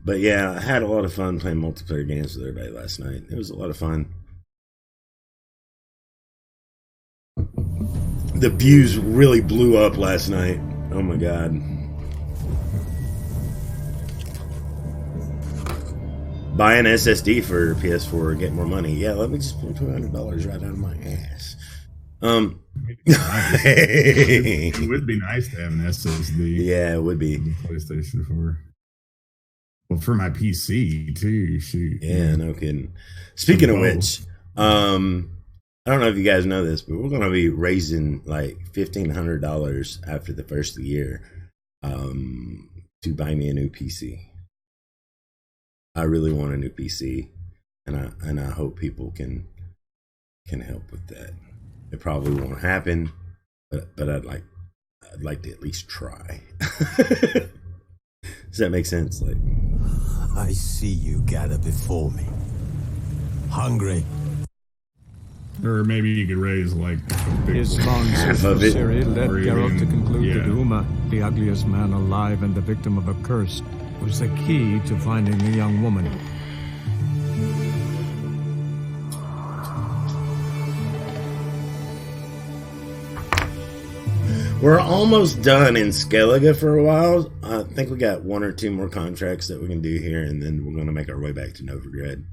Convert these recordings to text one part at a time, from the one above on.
But yeah, I had a lot of fun playing multiplayer games with everybody last night. It was a lot of fun. The views really blew up last night. Oh my god. Buy an SSD for PS4 and get more money. Yeah, let me just pull $200 right out of my ass. It would be nice to have an SSD. Yeah, it would be. PlayStation 4. Well, for my PC too. Shoot. Yeah, no kidding. Speaking of which, I don't know if you guys know this, but we're gonna be raising like $1,500 after the first of the year to buy me a new PC. I really want a new PC, and I hope people can help with that. It probably won't happen, but I'd like to at least try. Does that make sense? Like, I see you gather before me. Hungry. Or maybe you could raise like his long sister Ciri led Geralt to conclude that Uma, the ugliest man alive and the victim of a curse, was the key to finding the young woman. We're almost done in Skellige for a while. I think we got 1 or 2 more contracts that we can do here, and then we're going to make our way back to Novigrad.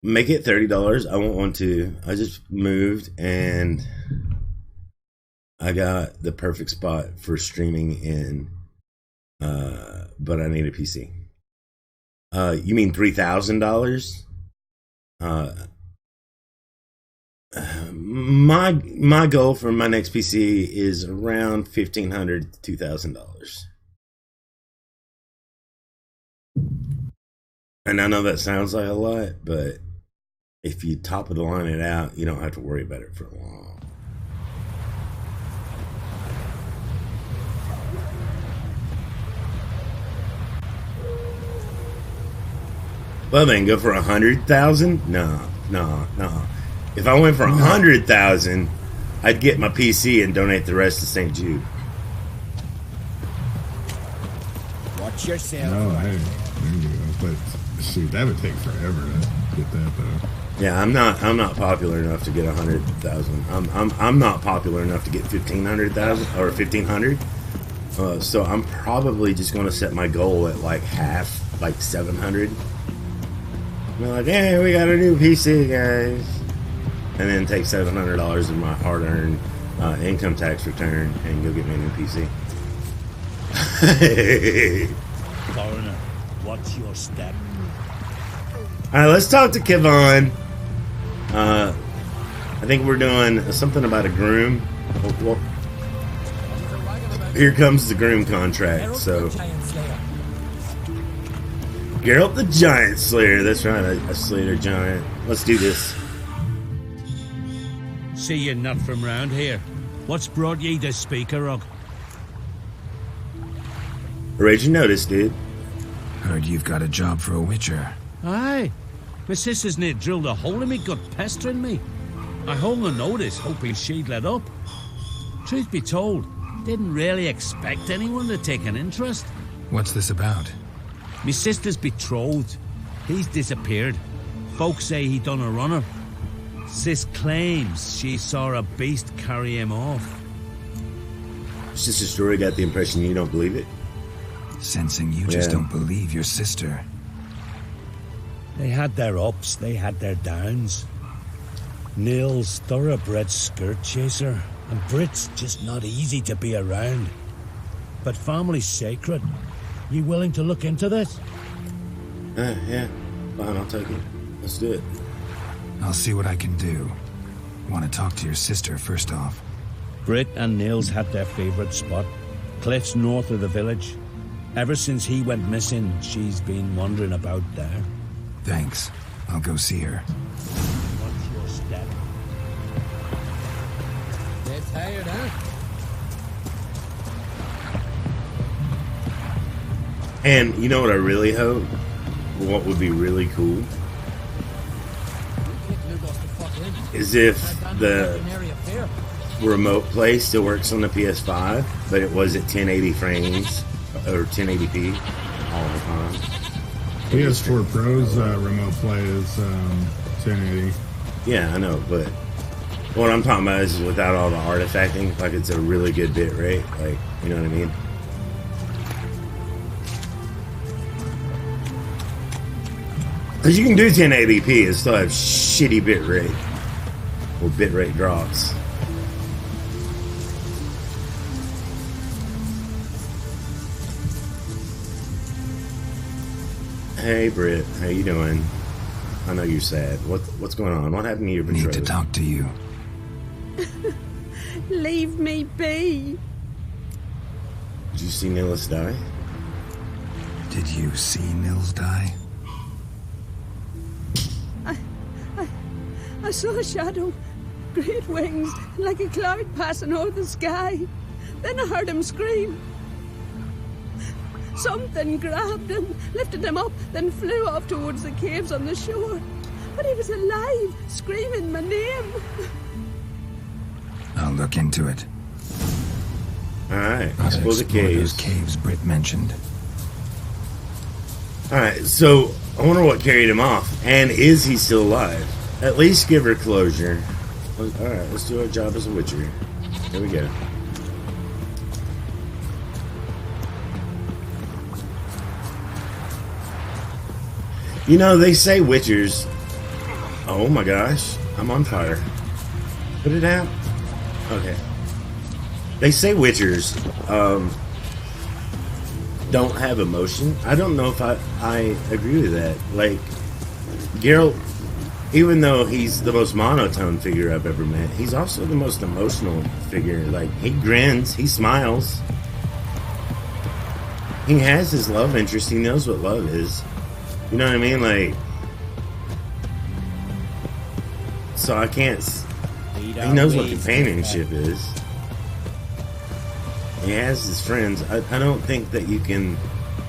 Make it $30. I won't want to. I just moved, and I got the perfect spot for streaming in, but I need a PC. You mean $3,000? My goal for my next PC is around $1,500 to $2,000. And I know that sounds like a lot, but if you top of the line it out, you don't have to worry about it for long. Well then, go for 100,000? No. If I went for 100,000, I'd get my PC and donate the rest to St. Jude. Watch yourself. Oh, hey, there you go. But shoot, that would take forever to get that though. Yeah, I'm not popular enough to get 100,000. I'm not popular enough to get 1,500,000 or 1,500. So I'm probably just going to set my goal at like half, like 700. Be like, hey, we got a new PC, guys. And then take $700 of my hard-earned income tax return and go get me a new PC. Foreigner, what's your step? All right, let's talk to Kevon. I think we're doing something about a groom. Well, here comes the groom contract. So, Geralt the Giant Slayer. That's right, a Slayer giant. Let's do this. See you're not from round here. What's brought ye to Speakerog? Read your notice, dude. Heard you've got a job for a witcher. Aye. My sister's near drilled a hole in me gut pestering me. I hung a notice, hoping she'd let up. Truth be told, didn't really expect anyone to take an interest. What's this about? Me sister's betrothed. He's disappeared. Folks say he done a runner. Sis claims she saw a beast carry him off. Sister Story got the impression you don't believe it? Sensing you just don't believe your sister. They had their ups, they had their downs. Neil's thoroughbred skirt chaser, and Brit's just not easy to be around. But family's sacred. You willing to look into this? Yeah. Fine, I'll take it. Let's do it. I'll see what I can do. Want to talk to your sister first off. Brit and Nils had their favourite spot. Cliffs north of the village. Ever since he went missing, she's been wandering about there. Thanks. I'll go see her. What's your step? They're tired, huh? And you know what I really hope? What would be really cool? Is if the remote play still works on the PS5, but it was at 1080 frames or 1080p all the time. PS4 Pro's remote play is 1080. Yeah, I know, but what I'm talking about is without all the artifacting, like it's a really good bit rate, like, you know what I mean? Because you can do 1080p and still have shitty bit rate or bit rate drops. Hey Britt, how you doing? I know you're sad. What's going on? What happened to your betrothed? Need to talk to you. Leave me be. Did you see Nils die? Did you see Nils die? I saw a shadow, great wings, like a cloud passing over the sky. Then I heard him scream. Something grabbed him, lifted him up, then flew off towards the caves on the shore. But he was alive, screaming my name. I'll look into it. Alright, I'll explore the explore caves. those caves Britt mentioned. Alright, so I wonder what carried him off. And is he still alive? At least give her closure. Alright, let's do our job as a witcher. Here we go. You know, they say witchers... Oh my gosh, I'm on fire. Put it out. Okay. They say witchers don't have emotion. I don't know if I agree with that. Like, Geralt, even though he's the most monotone figure I've ever met, he's also the most emotional figure. Like, he grins, he smiles. He has his love interest. He knows what love is. You know what I mean? Like, so I can't... He knows what companionship is. He has his friends. I don't think that you can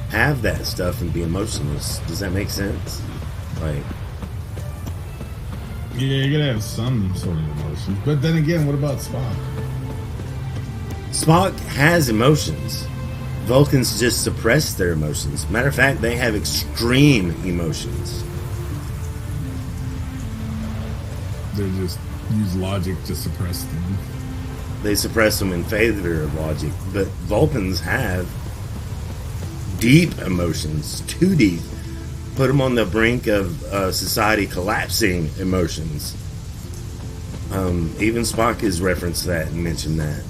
have that stuff and be emotionless. Does that make sense? Like... Yeah, you gotta have some sort of emotion. But then again, what about Spock? Spock has emotions. Vulcans just suppress their emotions. Matter of fact, they have extreme emotions. They just use logic to suppress them. They suppress them in favor of logic. But Vulcans have deep emotions. Too deep. Put them on the brink of society collapsing emotions. Even Spock has referenced that and mentioned that.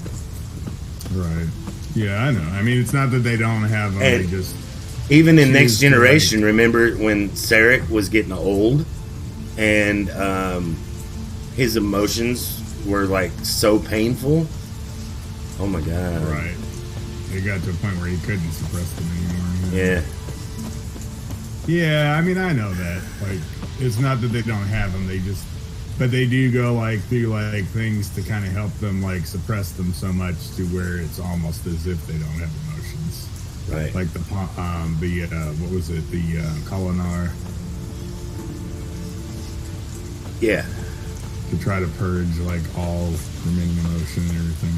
Right. Yeah, I know. I mean, it's not that they don't have them. And they just even in Next Generation, remember when Sarek was getting old and his emotions were like so painful? Oh my god. Right. It got to a point where he couldn't suppress them anymore. Yeah. Yeah, I mean, I know that. Like, it's not that they don't have them. They just, but they do go like through like things to kind of help them like suppress them so much to where it's almost as if they don't have emotions. Right. Like the what was it? The Kolinar. Yeah. To try to purge like all remaining emotion and everything.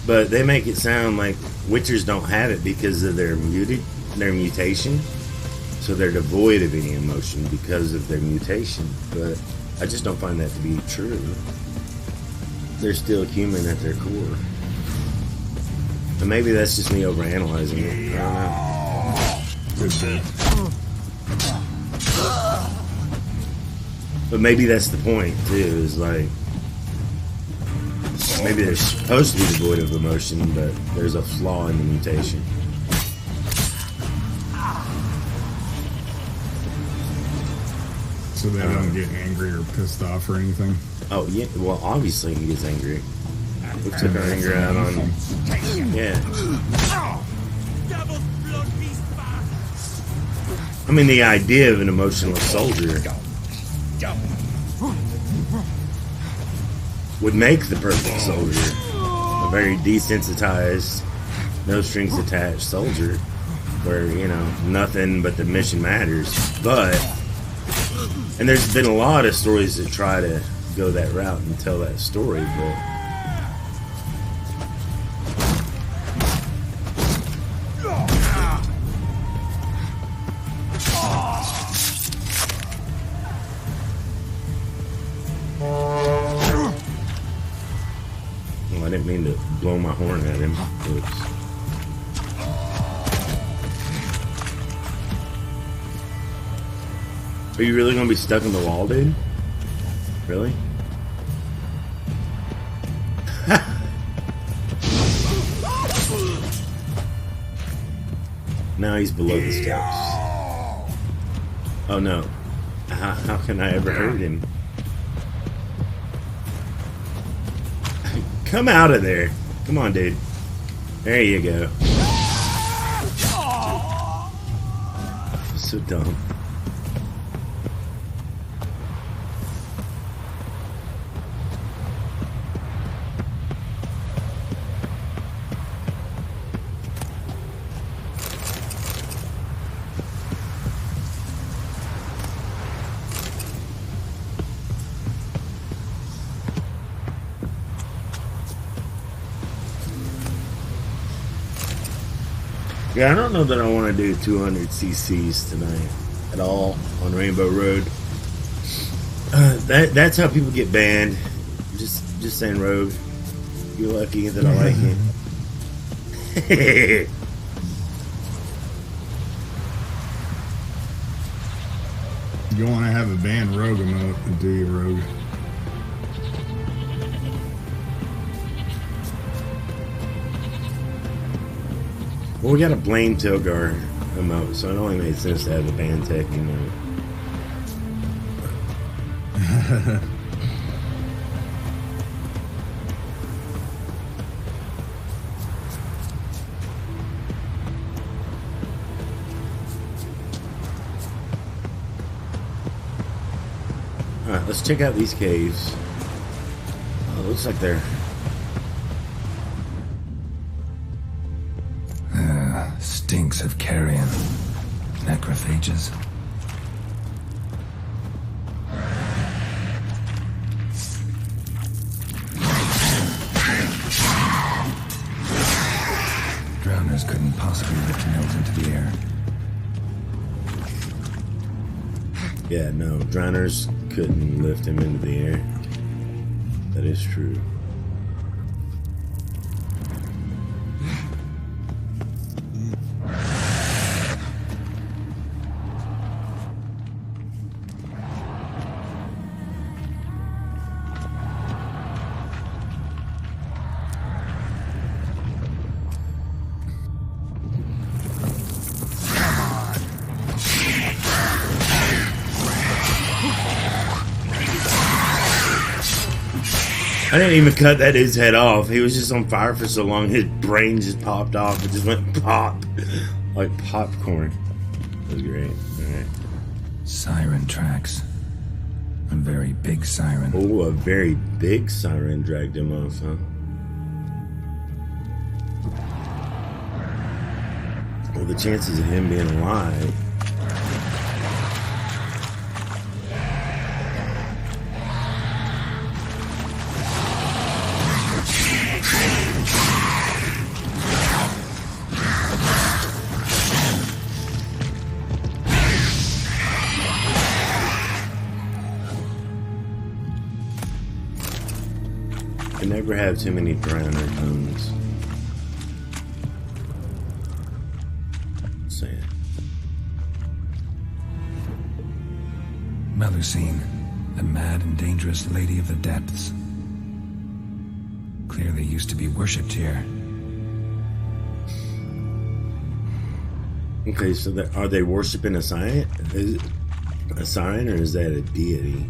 But they make it sound like Witchers don't have it because of their mutation. So they're devoid of any emotion because of their mutation. But I just don't find that to be true. They're still human at their core. And maybe that's just me overanalyzing it. I don't know. But maybe that's the point too, is like maybe they're supposed to be devoid of emotion, but there's a flaw in the mutation. So they don't get angry or pissed off or anything? Oh, yeah. Well, obviously he gets angry. We took our anger out on him. Yeah. I mean, the idea of an emotionless soldier would make the perfect soldier. A very desensitized, no strings attached soldier where, you know, nothing but the mission matters. But, and there's been a lot of stories that try to go that route and tell that story, but I didn't mean to blow my horn at him. Oops. Are you really gonna be stuck in the wall, dude? Really? Now he's below the steps. Oh no. How can I ever hurt him? Come out of there. Come on, dude. There you go. So dumb. Yeah, I don't know that I want to do 200 cc's tonight at all on Rainbow Road. That's how people get banned. Just saying, Rogue. You're lucky that I like it. You want to have a banned Rogue emote, do you, Rogue? Well, we got a blame Tilgar emote, so it only made sense to have a band tech emote. Alright, let's check out these caves. Oh, looks like they're... Stinks of carrion. Necrophages. Drowners couldn't possibly lift Nils into the air. Yeah, no, drowners couldn't lift him into the air. That is true. I didn't even cut that dude's head off. He was just on fire for so long, his brain just popped off. It just went pop. Like popcorn. That was great. Alright. Siren tracks. A very big siren. Oh, a very big siren dragged him off, huh? Well, the chances of him being alive... Can never have too many drowner bones. Saying. Melusine, the mad and dangerous lady of the depths. Clearly used to be worshipped here. Okay, so are they worshiping a siren? Is it a siren, or is that a deity?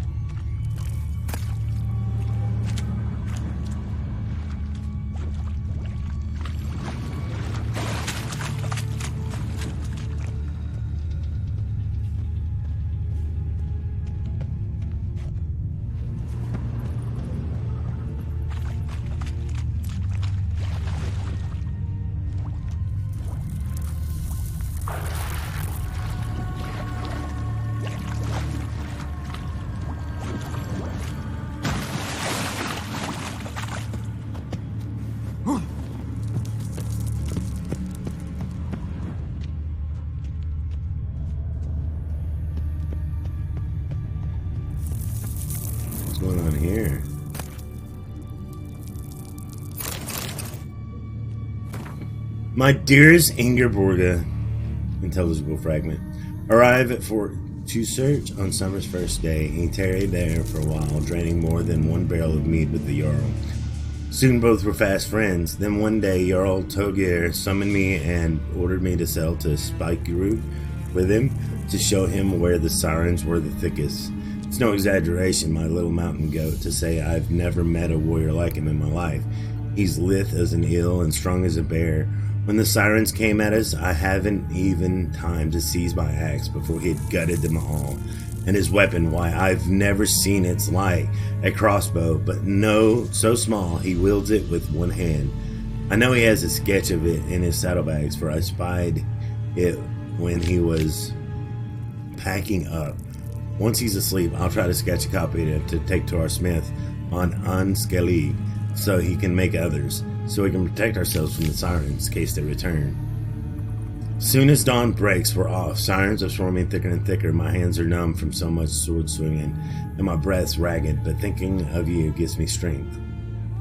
What's going on here? My dearest Ingeborga, intelligible fragment, arrive at Fort to search on summer's first day, and he tarried there for a while, draining more than one barrel of mead with the Jarl. Soon both were fast friends. Then one day Jarl Togir summoned me and ordered me to sail to Spikerud with him to show him where the sirens were the thickest. It's no exaggeration, my little mountain goat, to say I've never met a warrior like him in my life. He's lithe as an eel and strong as a bear. When the sirens came at us, I haven't even time to seize my axe before he had gutted them all. And his weapon, why, I've never seen its like, a crossbow, but no, so small, he wields it with one hand. I know he has a sketch of it in his saddlebags, for I spied it when he was packing up. Once he's asleep, I'll try to sketch a copy of it to take to our smith on Unskellig, so he can make others, so we can protect ourselves from the sirens in case they return. Soon as dawn breaks, we're off. Sirens are swarming thicker and thicker. My hands are numb from so much sword swinging, and my breath's ragged, but thinking of you gives me strength.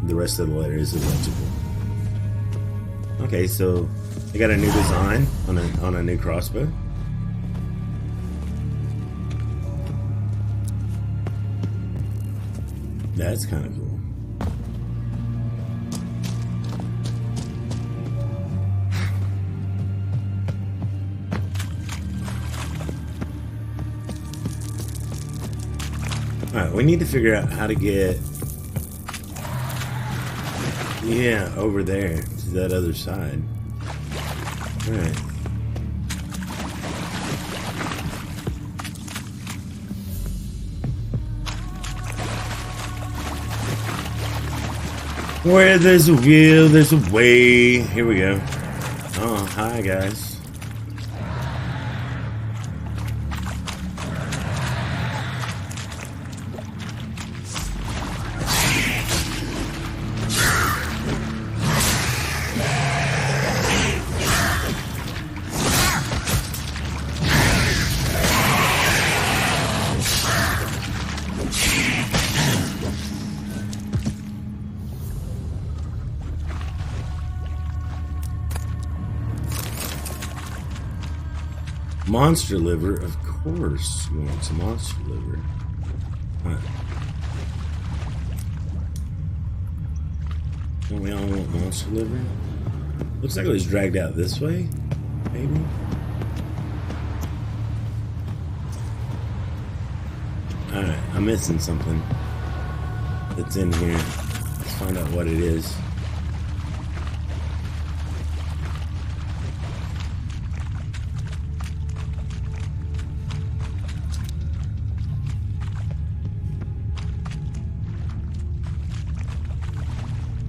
The rest of the letter is illegible. Okay, so they got a new design on a new crossbow. That's kind of cool. Alright, we need to figure out how to get, over there to that other side. Alright. Where there's a will, there's a way. Here we go. Oh, hi guys. Monster liver, of course. You want some monster liver. Right. Don't we all want monster liver? Looks like it was dragged out this way, maybe. Alright, I'm missing something that's in here. Let's find out what it is.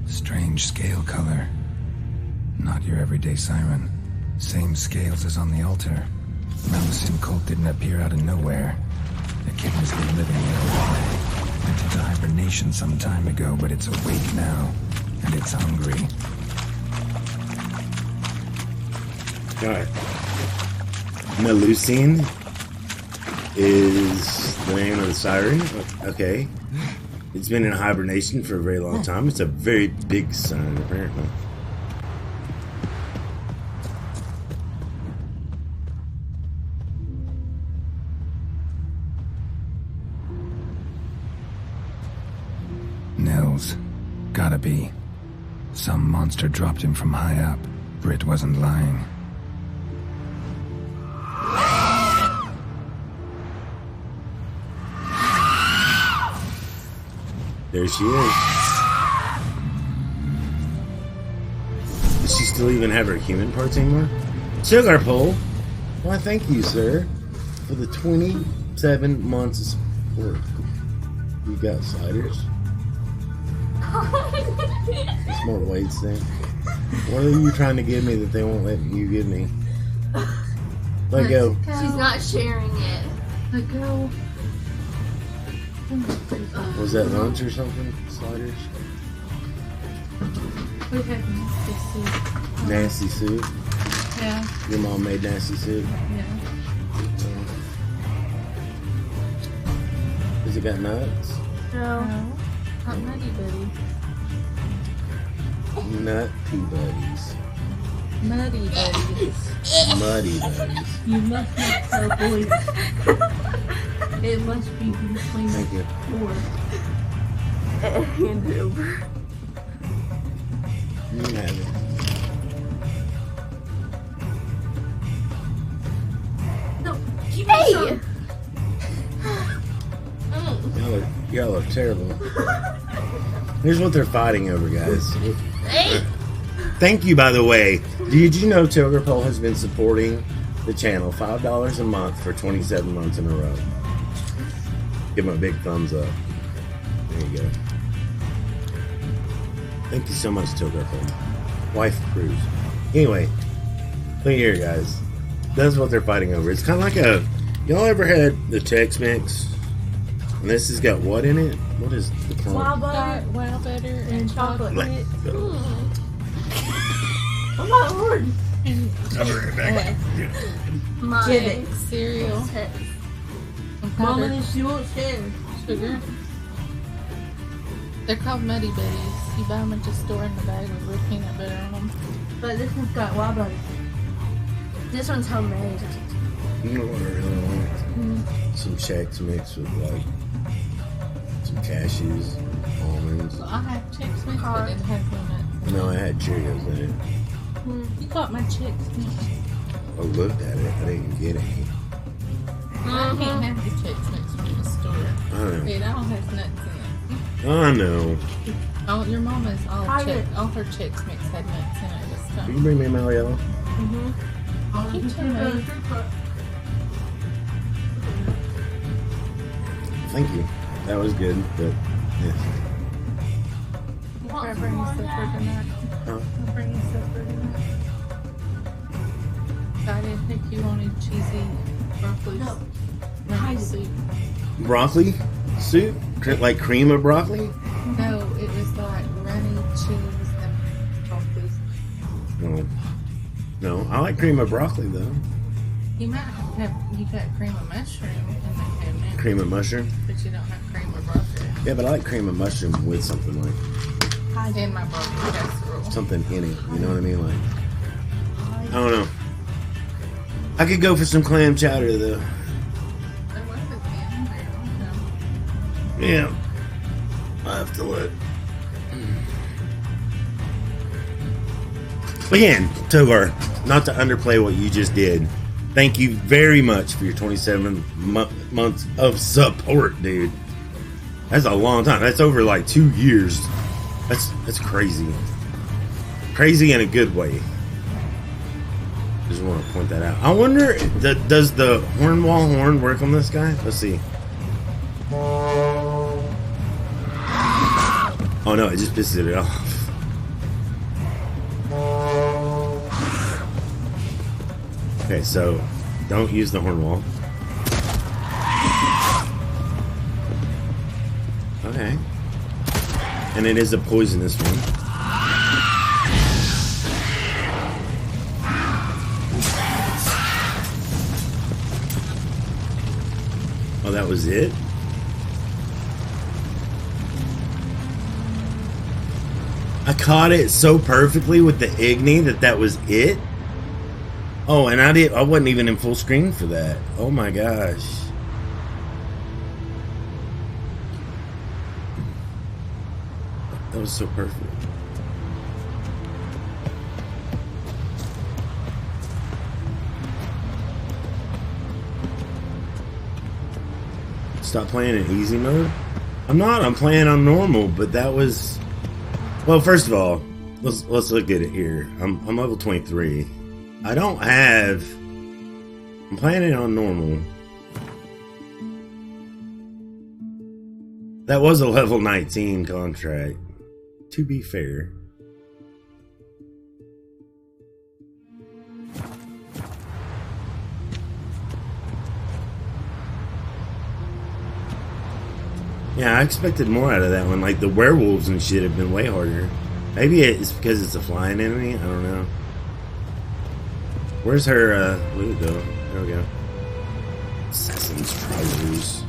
Strange scale color. Not your everyday siren. Same scales as on the altar. Malison cult didn't appear out of nowhere. The kid has been living nearby. Went into hibernation some time ago, but it's awake now. And it's hungry. Alright. Melusine is the name of the siren. Okay. It's been in hibernation for a very long time. It's a very big siren, apparently. Nils. Gotta be. Some monster dropped him from high up. Britt wasn't lying. There she is. Does she still even have her human parts anymore? Sugar Pole! Why, thank you, sir, for the 27 months of support. You got sliders? It's more weights thing. What are you trying to give me that they won't let you give me? Let go. She's not sharing it. Let go. Was that lunch or something? Sliders? We have nasty soup. Nasty soup? Yeah. Your mom made nasty soup? Yeah. Has it got nuts? No. Not Nutty Buddy. Nutty buddies. Muddy Buddies. Muddy buddies. You must not tell boys. It must be between Thank you. 4 and over. You can have it. No, keep hey! Y'all look terrible. Here's what they're fighting over, guys. Hey! Thank you, by the way. Did you know Togerpole has been supporting the channel $5 a month for 27 months in a row? Give him a big thumbs up. There you go. Thank you so much, Togerpole. Wife Cruz. Anyway, look here, guys. That's what they're fighting over. It's kind of like a... Y'all ever had the Chex Mix? And this has got what in it? What is the clump? Wild butter and chocolate. Oh my lord! I'll bring it back. My cereal. Mama, and she won't share. Sugar. They're called Muddy Buddies. You buy them at the store in the bag with real peanut butter on them. But this one's got wild butter. This one's homemade. You know what I really want? Some Chex Mix with like some cashews, almonds. Well, I had Chex Mix, but it didn't have peanuts. No, I had Cheerios in it. You got my Chex Mix. I looked at it. I didn't get any. I can't have the Chex Mix from the store. I know. It all has nuts in it. I know. Oh, your mama's all her Chex Mix had nuts in it this Can time. you bring me my yellow? You too, mate. Thank you. That was good, but yeah. I'll bring you supper tonight. Huh? I'll bring you supper tonight. I didn't think you wanted cheesy broccoli soup. Broccoli soup? Like cream of broccoli? No, it was like runny cheese and broccoli. No, I like cream of broccoli though. You might have, you got cream of mushroom in the cabinet. Cream of mushroom? But you don't have cream of broccoli. Yeah, but I like cream of mushroom with something like In my broccoli casserole. something in it. You know what I mean? Like, I don't know. I could go for some clam chowder though. There was a can there. Yeah. I have to look. Again, Togar, not to underplay what you just did. Thank you very much for your 27 months of support, dude. That's a long time. That's over like 2 years. That's crazy. Crazy in a good way. Just want to point that out. I wonder, does the Hornwall horn work on this guy? Let's see. Oh no, it just pisses it off. Okay, so don't use the horn wall. Okay. And it is a poisonous one. Oh, that was it? I caught it so perfectly with the Igni that was it. Oh, and I wasn't even in full screen for that. Oh my gosh. That was so perfect. Stop playing in easy mode? I'm not, I'm playing on normal, but that was... Well, first of all, let's look at it here. I'm level 23. I don't have... I'm playing it on normal. That was a level 19 contract, to be fair. Yeah, I expected more out of that one. Like, the werewolves and shit have been way harder. Maybe it's because it's a flying enemy. I don't know. Where's her, loot, though? There we go. Assassin's trousers.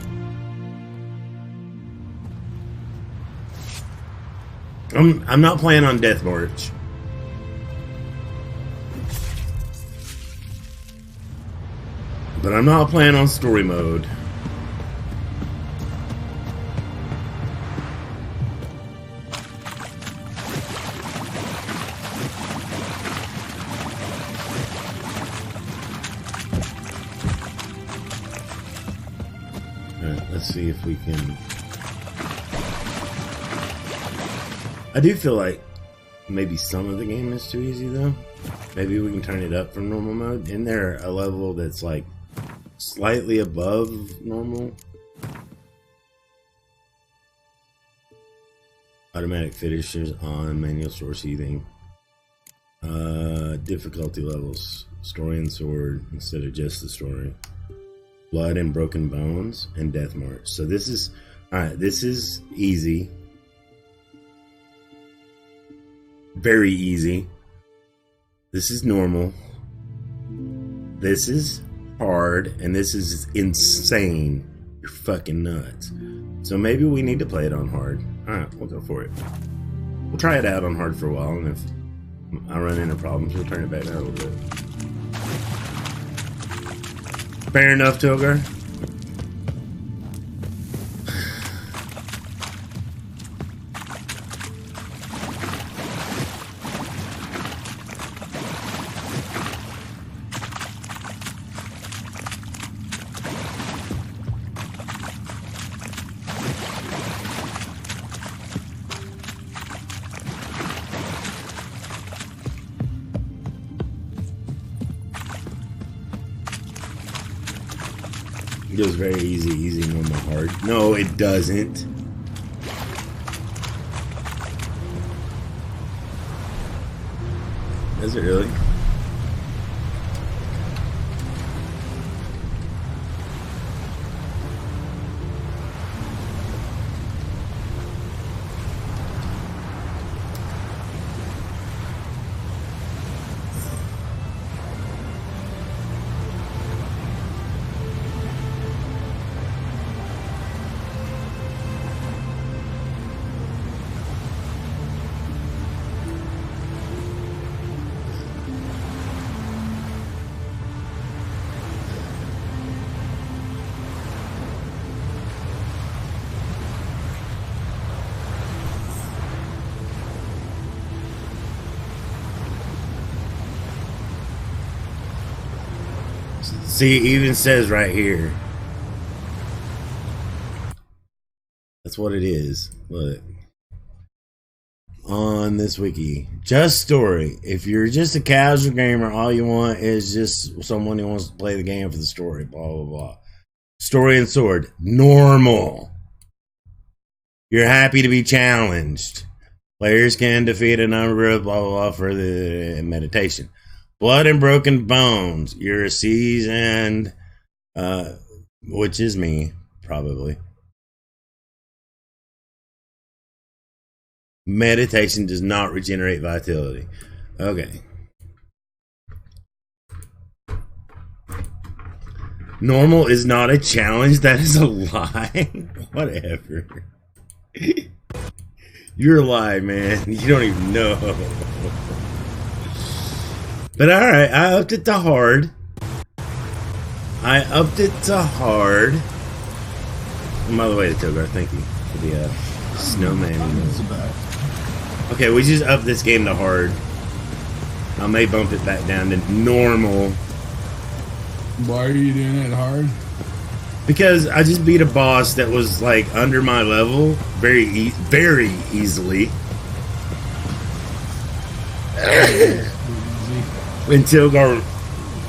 I'm not playing on Death March. But I'm not playing on story mode. Alright, let's see if we can... I do feel like maybe some of the game is too easy though. Maybe we can turn it up from normal mode. Isn't there a level that's like slightly above normal? Automatic finishers on, manual source heating. Difficulty levels. Story and sword instead of just the story. Blood and broken bones and death march. So this is, alright, this is easy. Very easy. This is normal. This is hard, and this is insane. You're fucking nuts. So maybe we need to play it on hard. Alright, we'll go for it. We'll try it out on hard for a while, and if I run into problems, we'll turn it back down a little bit. Fair enough, Togar. It goes very easy, normal, hard. No, it doesn't. Does it really? See, it even says right here. That's what it is. Look. On this wiki. Just story. If you're just a casual gamer, all you want is just someone who wants to play the game for the story. Blah, blah, blah. Story and sword. Normal. You're happy to be challenged. Players can defeat a number of blah, blah, blah for the meditation. Blood and broken bones. You're a seasoned, which is me, probably. Meditation does not regenerate vitality. Okay. Normal is not a challenge. That is a lie. Whatever. You're alive, man. You don't even know. But alright, I upped it to hard. And by the way, Togar, thank you for the snowman. Okay, we just upped this game to hard. I may bump it back down to normal. Why are you doing it hard? Because I just beat a boss that was like under my level very easily. When Tilgar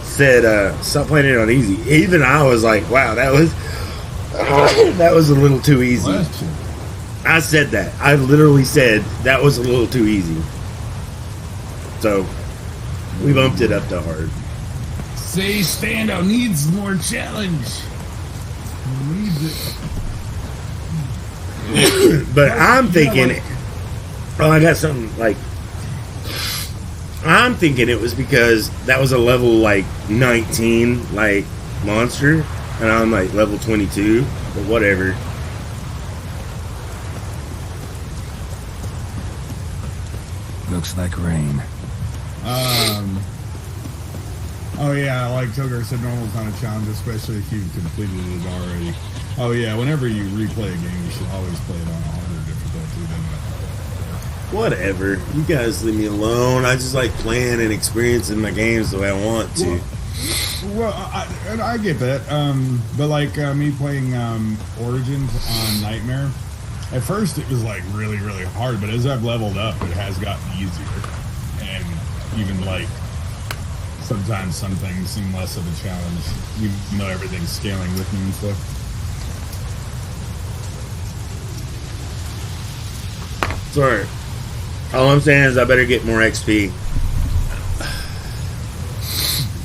said, "Stop playing it on easy," even I was like, "Wow, that was a little too easy." I said that. I literally said that was a little too easy. So we bumped it up to hard. Say Stando needs more challenge. But I'm thinking, oh, I got something like. I'm thinking it was because that was a level like 19 like monster, and I'm like level 22, but whatever. Looks like rain. Oh yeah, like Togar said, normal's not a challenge, especially if you've completed it already. Oh yeah, whenever you replay a game, you should always play it on a harder difficulty than Whatever. You guys leave me alone. I just like playing and experiencing my games the way I want to. Well, I get that. But like me playing Origins on Nightmare, at first it was like really, really hard, but as I've leveled up, it has gotten easier. And even like sometimes some things seem less of a challenge, even though everything's scaling with me and stuff. Sorry. All I'm saying is I better get more XP.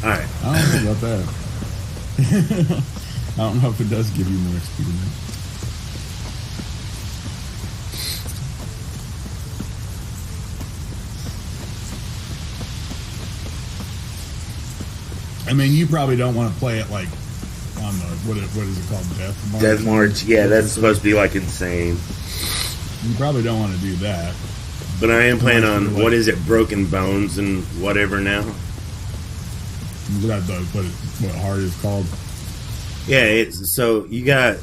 Alright. I don't know about that. I don't know if it does give you more XP than that. I mean, you probably don't want to play it like on the what is it called, Death March? Death March, yeah, that's supposed to be like insane. You probably don't want to do that. But I am playing on what is it, Broken Bones and whatever now. Is that what hard is called? Yeah, it's so you got,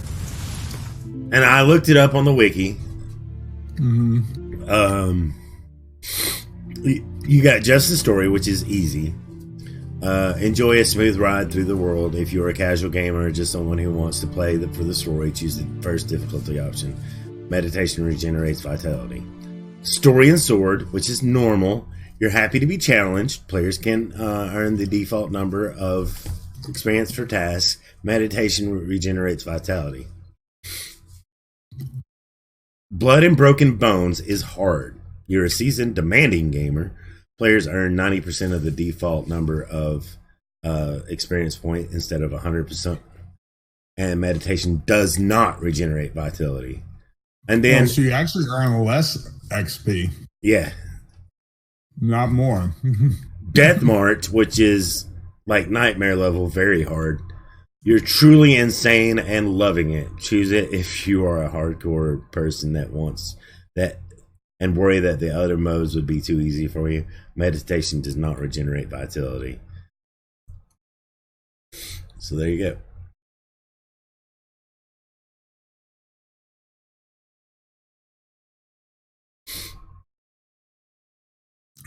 and I looked it up on the wiki. Mm-hmm. You got Just the Story, which is easy. Enjoy a smooth ride through the world. If you're a casual gamer or just someone who wants to play for the story, choose the first difficulty option. Meditation regenerates vitality. Story and Sword, which is normal. You're happy to be challenged. Players can earn the default number of experience for tasks. Meditation regenerates vitality. Blood and Broken Bones is hard. You're a seasoned, demanding gamer. Players earn 90% of the default number of experience point instead of 100%. And meditation does not regenerate vitality. And then, so you actually earn less XP. Yeah. Not more. Death March, which is like Nightmare level, very hard. You're truly insane and loving it. Choose it if you are a hardcore person that wants that and worry that the other modes would be too easy for you. Meditation does not regenerate vitality. So there you go.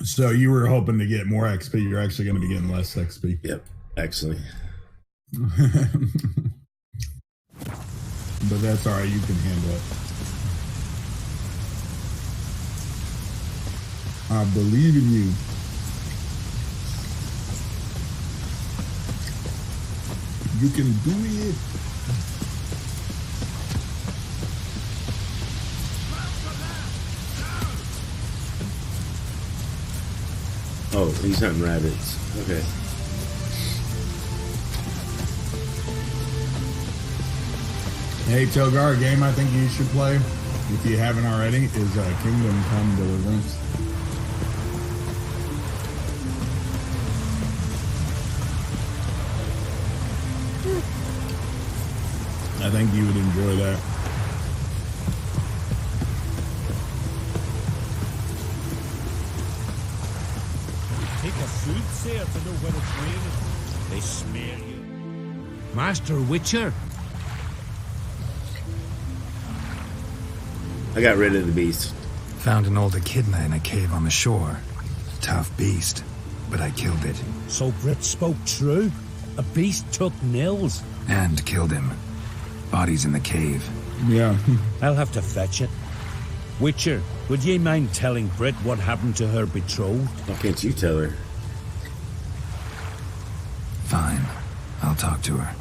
So you were hoping to get more XP. You're actually going to be getting less XP. Yep, actually. But that's all right. You can handle it. I believe in you. You can do it. Oh, he's hunting rabbits. Okay. Hey, Togar, a game I think you should play, if you haven't already, is Kingdom Come Deliverance. I think you would enjoy that. Take a soothsayer to know when it's raining. They smear you. Master Witcher. I got rid of the beast. Found an old echidna in a cave on the shore. Tough beast, but I killed it. So Brit spoke true? A beast took Nils? And killed him. Body's in the cave. Yeah. I'll have to fetch it. Witcher, would ye mind telling Brit what happened to her betrothed? Why can't you tell her? Fine. I'll talk to her.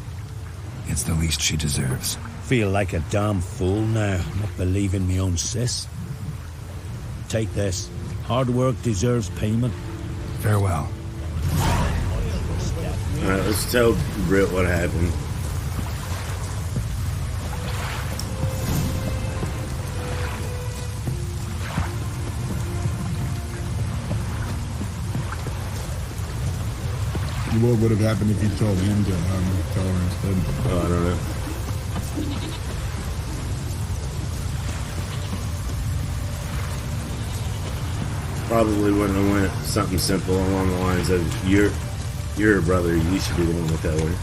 It's the least she deserves. Feel like a damn fool now, not believing me own sis. Take this. Hard work deserves payment. Farewell. Alright, let's tell Britt what happened. What would have happened if you told him to tell her instead? Oh, I don't know. probably wouldn't have went something simple along the lines of you're a brother, you should be the one to tell her.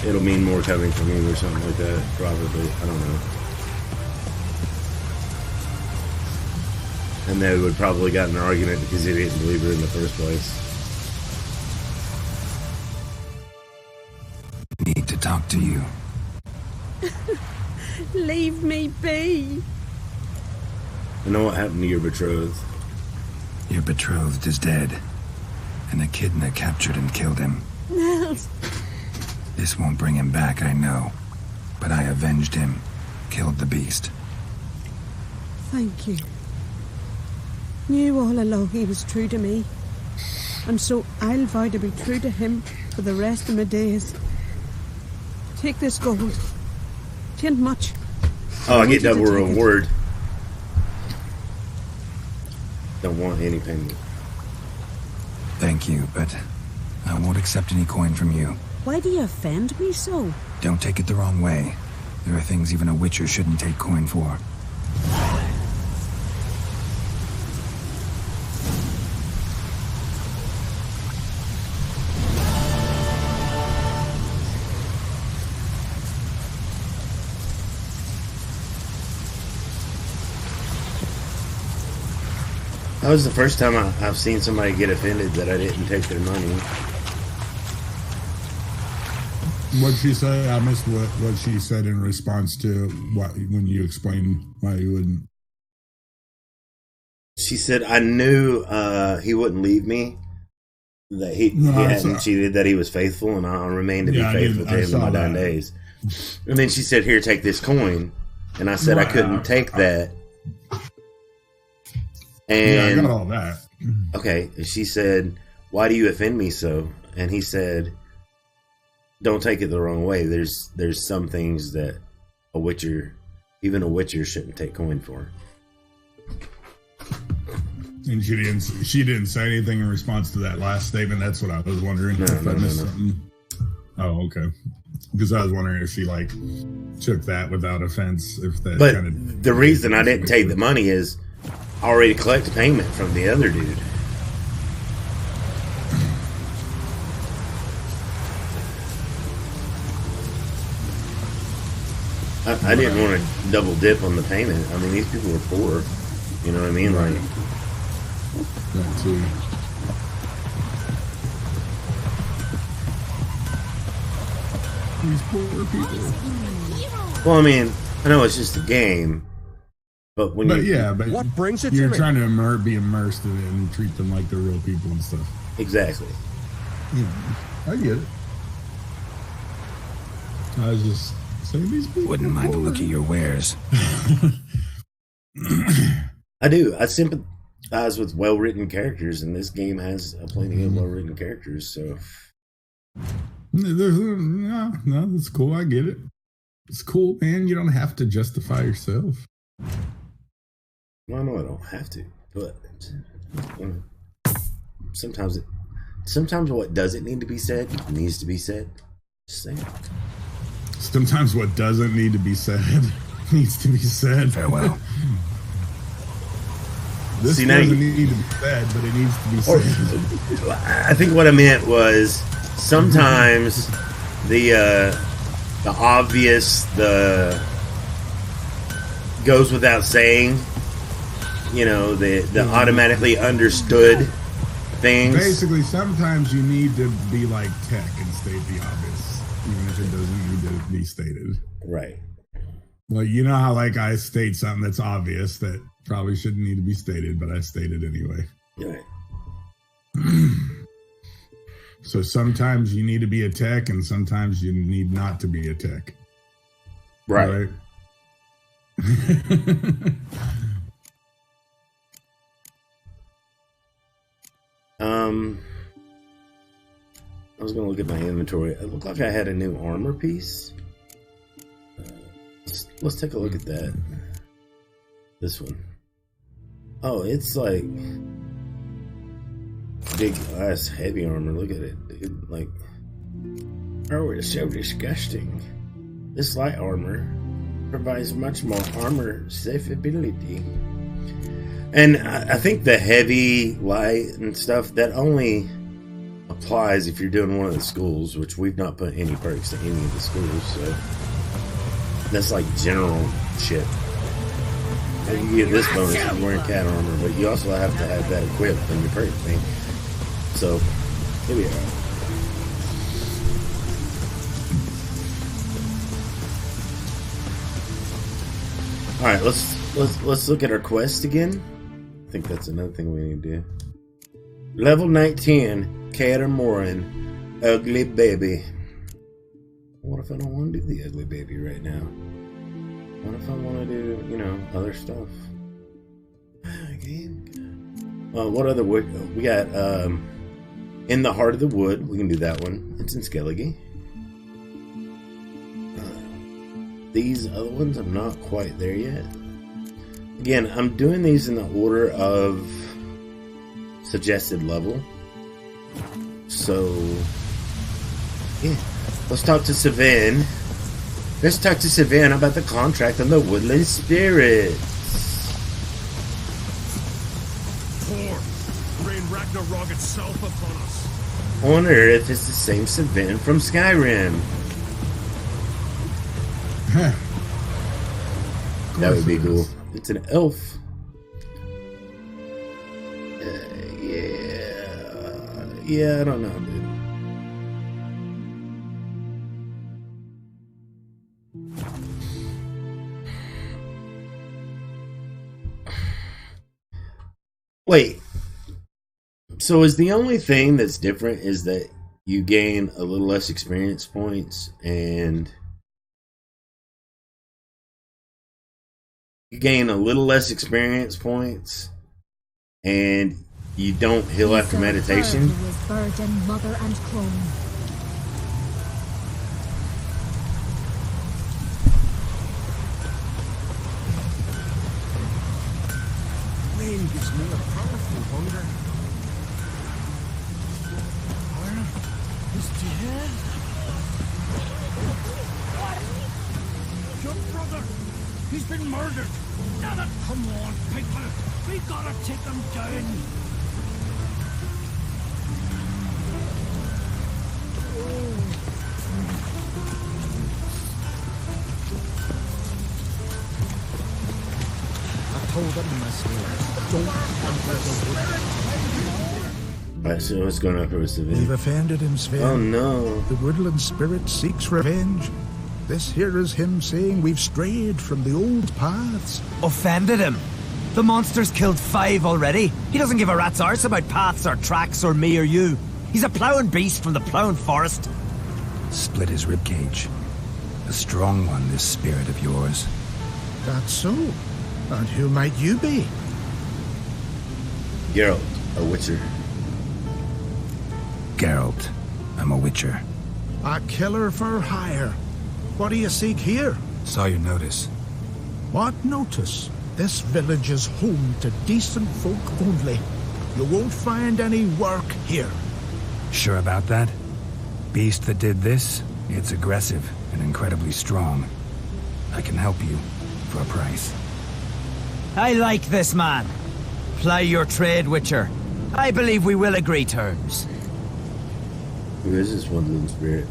It'll mean more coming from you or something like that, probably. I don't know. And they would probably got in an argument because he didn't believe her in the first place. Need to talk to you. Leave me be. I know what happened to your betrothed. Your betrothed is dead. An echidna captured and killed him. Nels. This won't bring him back, I know. But I avenged him. Killed the beast. Thank you. Knew all along he was true to me. And so I'll vow to be true to him for the rest of my days. Take this gold. 'Tain't much. Oh, I get double reward. Don't want any payment. Thank you, but I won't accept any coin from you. Why do you offend me so? Don't take it the wrong way. There are things even a witcher shouldn't take coin for. That was the first time I've seen somebody get offended that I didn't take their money. What'd she say? I missed what she said in response to when you explained why you wouldn't. She said, I knew he wouldn't leave me, that he hadn't cheated, that he was faithful, and I remained to be faithful to him in my dying days. And then she said, here, take this coin. And I said I couldn't take that. And I got all that. Okay. And she said, why do you offend me so? And he said, don't take it the wrong way. There's some things that even a witcher shouldn't take coin for. And she didn't say anything in response to that last statement. That's what I was wondering. No. Something. Oh, okay. Because I was wondering if she took that without offense. But the reason I didn't take the money is I already collected payment from the other dude. I didn't want to double dip on the payment. I mean, these people were poor. You know what I mean? Right. Like, that too. These poor people. well, I mean, I know it's just a game, but when what brings it? You're trying to be immersed in it and treat them like they're real people and stuff. Exactly. Yeah, I get it. I was just saying these people. Wouldn't mind a look at your wares. I do. I sympathize with well-written characters, and this game has plenty of well-written characters. So, no, that's cool. I get it. It's cool, man. You don't have to justify yourself. Well, no, I don't have to, but sometimes what doesn't need to be said needs to be said. Just saying. Sometimes what doesn't need to be said needs to be said. Farewell. This doesn't need to be said, but it needs to be said. I think what I meant was sometimes the obvious, the goes without saying, you know, the automatically understood things. Basically, sometimes you need to be like tech and state the obvious, even if it doesn't need to be stated. Right. Well, you know how I state something that's obvious that probably shouldn't need to be stated, but I state it anyway. Right. So sometimes you need to be a tech, and sometimes you need not to be a tech. Right. I was going to look at my inventory. It looked like I had a new armor piece. Let's take a look at that. This one. Oh, it's like big ass heavy armor. Look at it, dude. Like, oh, it's so disgusting. This light armor provides much more armor stability. And I think the heavy light and stuff, that only applies if you're doing one of the schools, which we've not put any perks to any of the schools, so that's like general shit. So you get this bonus if you're wearing cat armor, but you also have to have that equipped in your perk thing. So here we are. Alright, let's look at our quest again. I think that's another thing we need to do. Level 19, Catamaran, Ugly Baby. What if I don't want to do the Ugly Baby right now? What if I want to do, you know, other stuff? What other wood? We got In the Heart of the Wood. We can do that one. It's in Skellige. These other ones, I'm not quite there yet. Again, I'm doing these in the order of suggested level. So, yeah. Let's talk to Savin. Let's talk to Savin about the contract on the Woodland Spirits. Rain Ragnarok itself upon us. I wonder if it's the same Savin from Skyrim. That would be cool. It's an elf. Yeah, I don't know, dude. Wait. So is the only thing that's different is that you gain a little less experience points and you gain a little less experience points and you don't heal after meditation? Virgin, mother, and clone. Rain gives me a powerful hunger. Fire is dead. Your brother, he's been murdered. Damn it, come on, people. We gotta take him down. Alright, so what's going on for us, Savin? We've offended him, Sven. Oh no. The woodland spirit seeks revenge. This here is him saying we've strayed from the old paths. Offended him? The monster's killed 5 already. He doesn't give a rat's arse about paths or tracks or me or you. He's a ploughing beast from the ploughing forest. Split his ribcage. A strong one, this spirit of yours. That's so. And who might you be? Geralt, a witcher. Geralt, I'm a witcher. A killer for hire. What do you seek here? Saw your notice. What notice? This village is home to decent folk only. You won't find any work here. Sure about that? Beast that did this, it's aggressive and incredibly strong. I can help you for a price. I like this man. Ply your trade, Witcher. I believe we will agree terms. Who is this woodland spirit?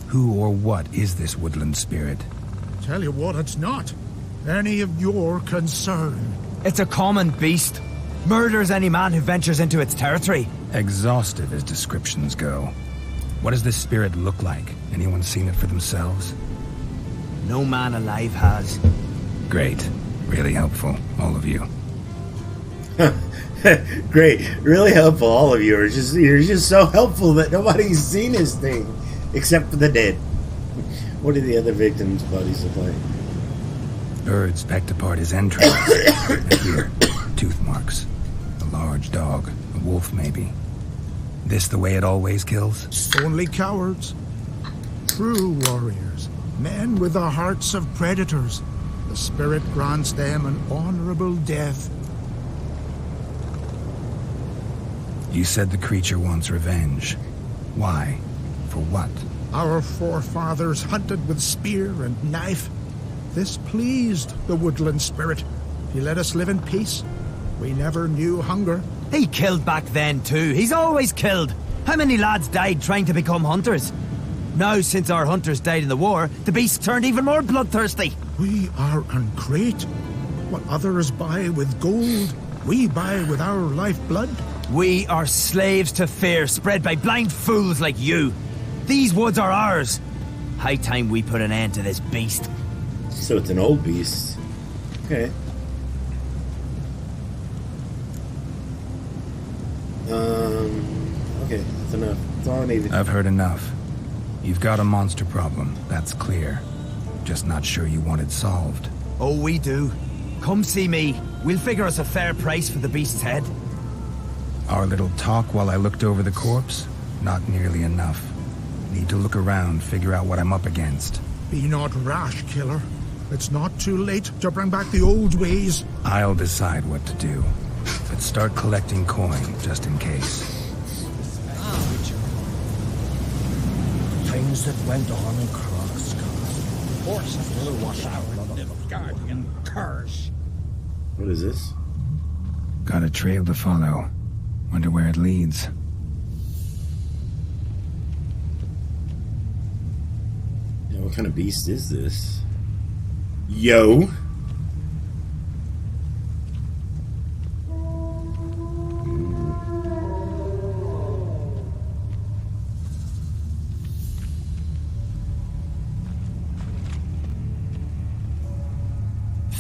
Who or what is this woodland spirit? Tell you what, it's not any of your concern. It's a common beast. Murders any man who ventures into its territory. Exhaustive as descriptions go. What does this spirit look like? Anyone seen it for themselves? No man alive has. Great. Really helpful, all of you. Great. Really helpful, all of you. You're just so helpful that nobody's seen this thing. Except for the dead. What do the other victims' bodies look like? Birds pecked apart his entrails. And here, tooth marks. A large dog. A wolf, maybe. This the way it always kills? Only cowards. True warriors. Men with the hearts of predators. The spirit grants them an honorable death. You said the creature wants revenge. Why? For what? Our forefathers hunted with spear and knife. This pleased the woodland spirit. He let us live in peace. We never knew hunger. He killed back then too. He's always killed. How many lads died trying to become hunters? Now, since our hunters died in the war, the beast turned even more bloodthirsty. We are ungreat. What others buy with gold, we buy with our lifeblood. We are slaves to fear spread by blind fools like you. These woods are ours. High time we put an end to this beast. So it's an old beast. Okay. Okay, that's enough. That's all I needed. I've heard enough. You've got a monster problem, that's clear. Just not sure you want it solved. Oh, we do. Come see me. We'll figure us a fair price for the beast's head. Our little talk while I looked over the corpse? Not nearly enough. Need to look around, figure out what I'm up against. Be not rash, killer. It's not too late to bring back the old ways. I'll decide what to do. But start collecting coin, just in case. Things that went on in Crosscar. Horses will wash out of the guardian curse. What is this? Got a trail to follow. Wonder where it leads. Yeah, what kind of beast is this? Yo!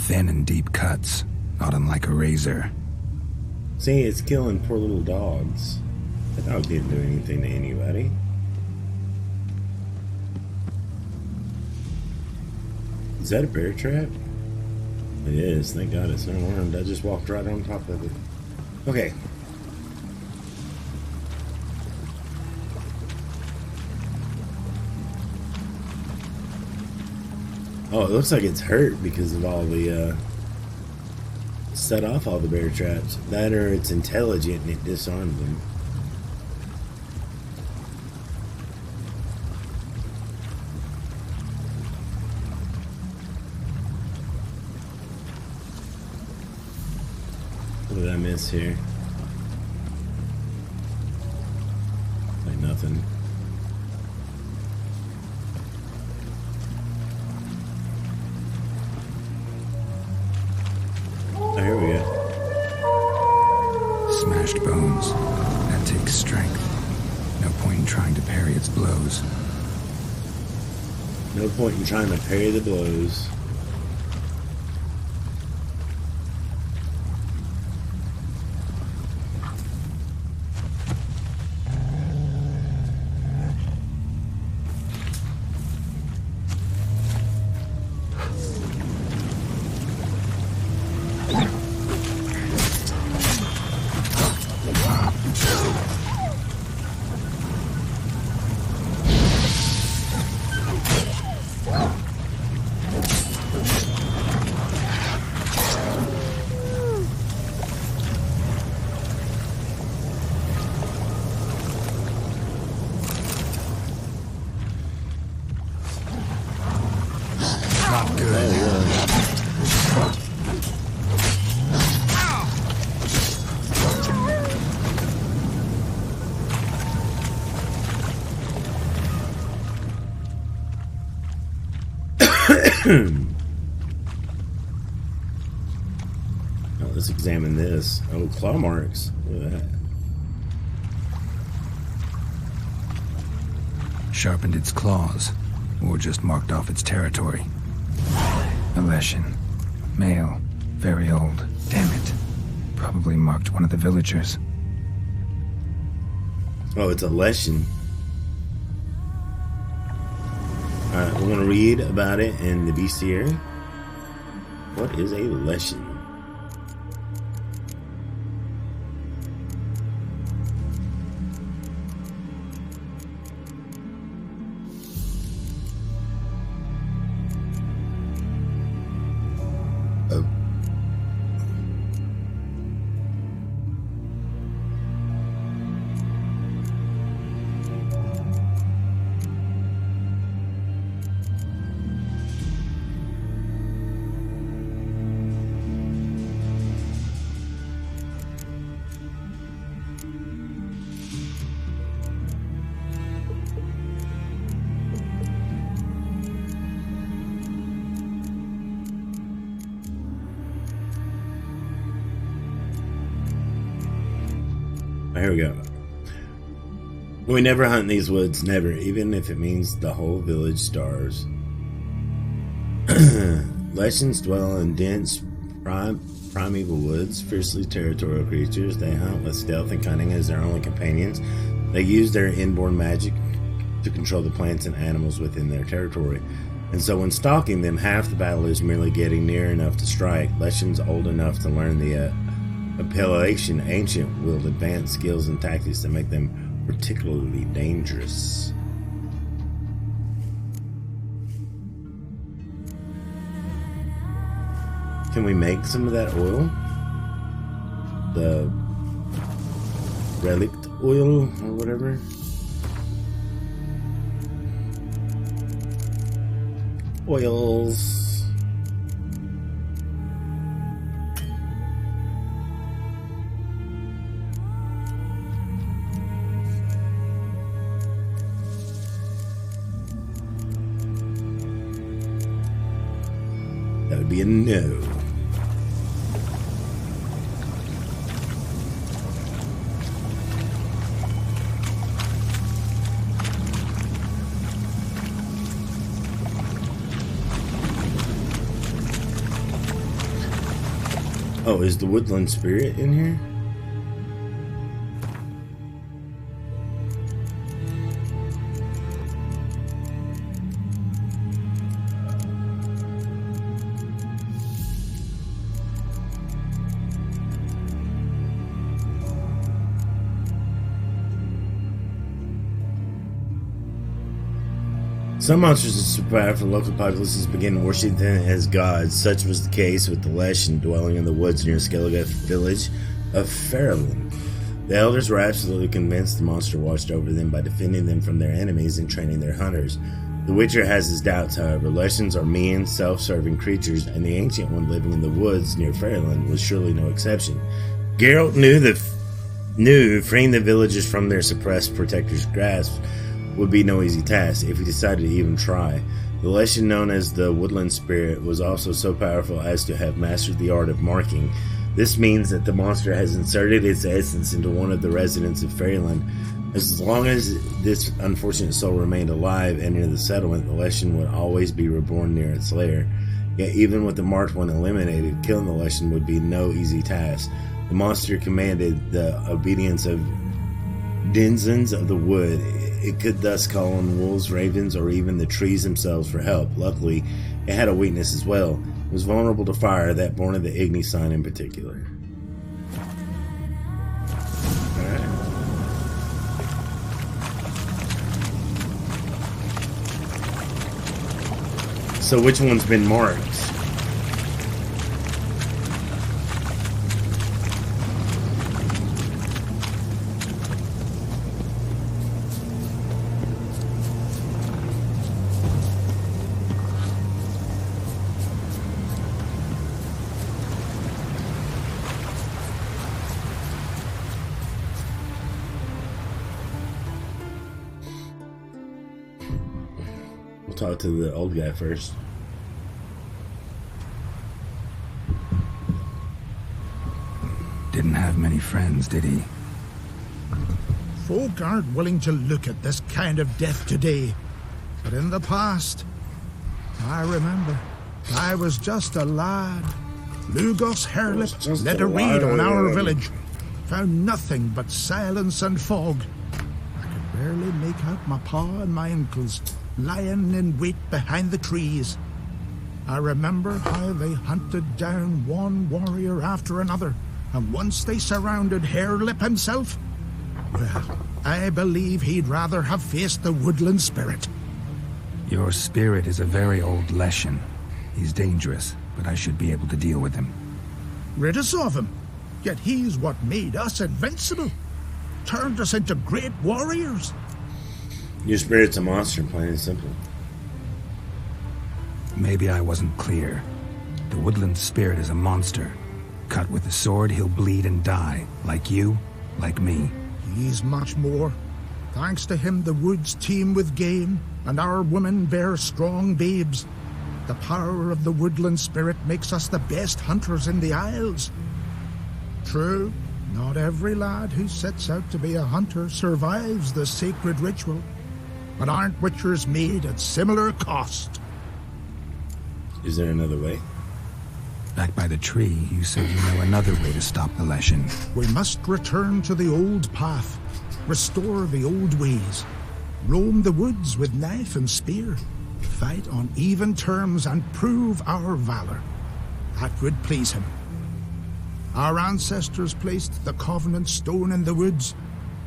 Thin and deep cuts, not unlike a razor. See, it's killing poor little dogs. That dog didn't do anything to anybody. Is that a bear trap? It is. Thank God it's not armed. I just walked right on top of it. Okay. Oh, it looks like it's hurt because of all the, set off all the bear traps. That or it's intelligent and it disarmed them. What did I miss here? Like nothing. Oh, here we go. Smashed bones. That takes strength. No point in trying to parry its blows. No point in trying to parry the blows. Now let's examine this. Oh, claw marks. Look at that. Sharpened its claws, or just marked off its territory. A Leshen. Male. Very old. Damn it. Probably marked one of the villagers. Oh, it's a Leshen. Alright, we're gonna read about it in the bestiary. What is a Leshen? Oh. Here we go. We never hunt in these woods, never, even if it means the whole village starves. Leshens dwell in dense, primeval woods, fiercely territorial creatures. They hunt with stealth and cunning as their only companions. They use their inborn magic to control the plants and animals within their territory. And so when stalking them, half the battle is merely getting near enough to strike. Leshens old enough to learn the appellation ancient wield advanced skills and tactics that make them particularly dangerous. Can we make some of that oil? The relict oil or whatever? Oils. That would be a no. Oh, is the woodland spirit in here? Some monsters are super powerful. Local populaces began worshiping them as gods. Such was the case with the Leshen dwelling in the woods near Skellige village of Fairland. The elders were absolutely convinced the monster watched over them by defending them from their enemies and training their hunters. The Witcher has his doubts, however. Leshens are mean, self-serving creatures, and the ancient one living in the woods near Fairland was surely no exception. Geralt knew freeing the villagers from their suppressed protector's grasp would be no easy task if he decided to even try. The Leshen known as the Woodland Spirit was also so powerful as to have mastered the art of marking. This means that the monster has inserted its essence into one of the residents of Fairyland. As long as this unfortunate soul remained alive and in the settlement, the Leshen would always be reborn near its lair. Yet even with the marked one eliminated, killing the Leshen would be no easy task. The monster commanded the obedience of denizens of the wood. It could thus call on wolves, ravens, or even the trees themselves for help. Luckily, it had a weakness as well. It was vulnerable to fire, that born of the Igni sign in particular. Alright. So which one's been marked? Talk to the old guy first. Didn't have many friends, did he? Folk aren't willing to look at this kind of death today. But in the past, I remember, I was just a lad. Lugos Herlip led a raid on our village. Found nothing but silence and fog. I could barely make out my pa and my uncles lying in wait behind the trees. I remember how they hunted down one warrior after another, and once they surrounded Hairlip himself, well, I believe he'd rather have faced the woodland spirit. Your spirit is a very old Leshen. He's dangerous, but I should be able to deal with him. Rid us of him, yet he's what made us invincible. Turned us into great warriors. Your spirit's a monster, plain and simple. Maybe I wasn't clear. The woodland spirit is a monster. Cut with a sword, he'll bleed and die. Like you, like me. He's much more. Thanks to him, the woods teem with game, and our women bear strong babes. The power of the woodland spirit makes us the best hunters in the Isles. True, Not every lad who sets out to be a hunter survives the sacred ritual, but aren't witchers made at similar cost? Is there another way? Back by the tree, you said you know another way to stop the Leshen. We must return to the old path, restore the old ways, roam the woods with knife and spear, fight on even terms and prove our valor. That would please him. Our ancestors placed the Covenant Stone in the woods,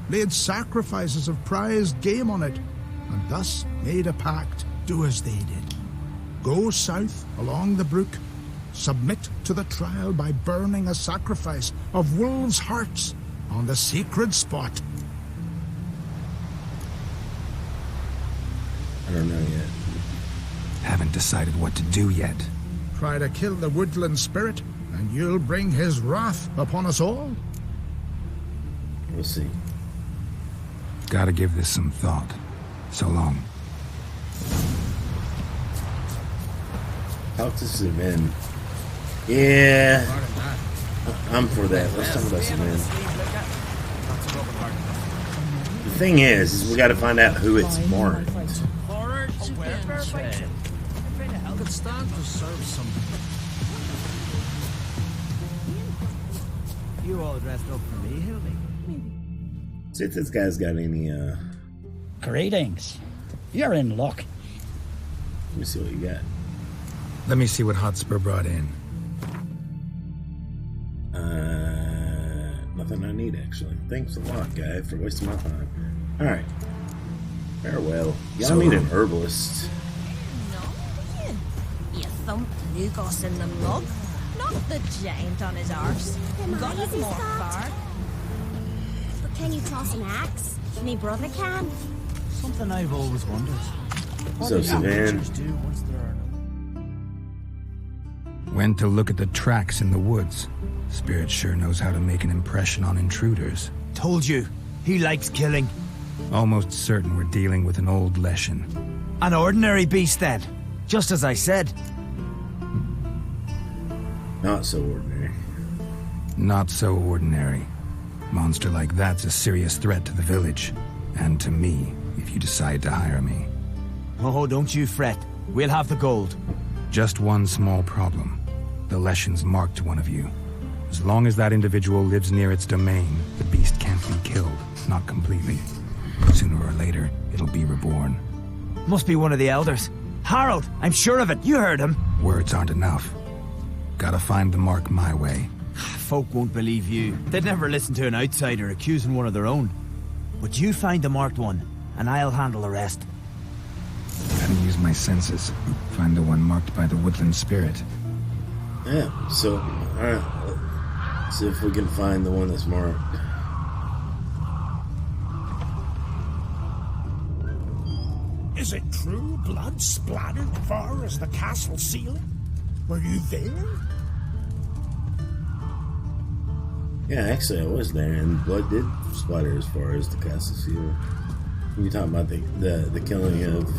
laid sacrifices of prized game on it, and thus made a pact, do as they did. Go south along the brook, submit to the trial by burning a sacrifice of wolves' hearts on the sacred spot. I don't know yet. Haven't decided what to do yet. Try to kill the woodland spirit, and you'll bring his wrath upon us all? We'll see. Gotta give this some thought. So long. Talk to Savin. Yeah. I'm for that. Let's talk about Savin. The thing is we gotta find out who it's marked. Could stand to serve some. You all dressed up for me, Hildy? See if this guy's got any, Greetings. You're in luck. Let me see what you got. Let me see what Hotspur brought in. Nothing I need, actually. Thanks a lot, guy, for wasting my time. Alright. Farewell. Y'all need an herbalist. You thumped Lugos in the mug, not the giant on his arse. Got it more far. But can you toss an axe? Me brother can. Something I've always wondered. So, Savin. Went to look at the tracks in the woods. Spirit sure knows how to make an impression on intruders. Told you, he likes killing. Almost certain we're dealing with an old Leshen. An ordinary beast, then. Just as I said. Not so ordinary. Not so ordinary. Monster like that's a serious threat to the village. And to me, if you decide to hire me. Oh, don't you fret. We'll have the gold. Just one small problem. The Leshen's marked one of you. As long as that individual lives near its domain, the beast can't be killed. Not completely. Sooner or later, it'll be reborn. Must be one of the elders. Harold, I'm sure of it. You heard him. Words aren't enough. Gotta find the mark my way. Folk won't believe you. They'd never listen to an outsider accusing one of their own. But you find the marked one, and I'll handle the rest. Gotta use my senses. Find the one marked by the woodland spirit. Yeah, so, alright. Let's see if we can find the one that's marked. Is it true blood splattered far as the castle ceiling? Were you there? Yeah, actually I was there, and blood did splatter as far as the castle ceiling. You talking about the killing of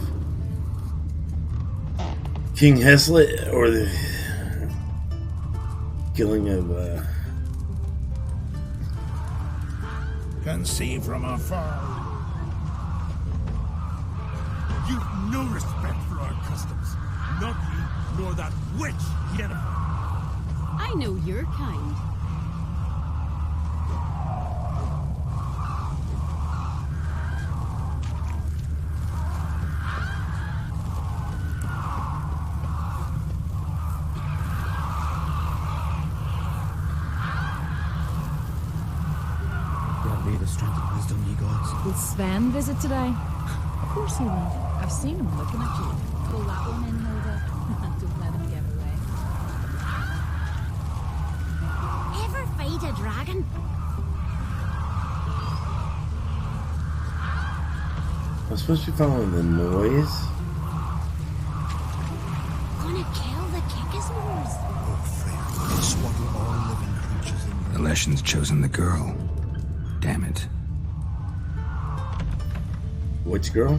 King Heslet, or the killing of Can see from afar. You've no respect for our customs. Not you, nor that witch, Yennefer. I know your kind. Grant me the strength and wisdom, ye gods. Will Sven visit today? Of course he will. I've seen him looking at you. Pull that one in, Hilda. Don't let him get away. Ever fight a dragon? I'm supposed to be following the noise. Gonna kill the Kickismores. Swaddle all living creatures in The Leshen's chosen the girl. Damn it. Which girl?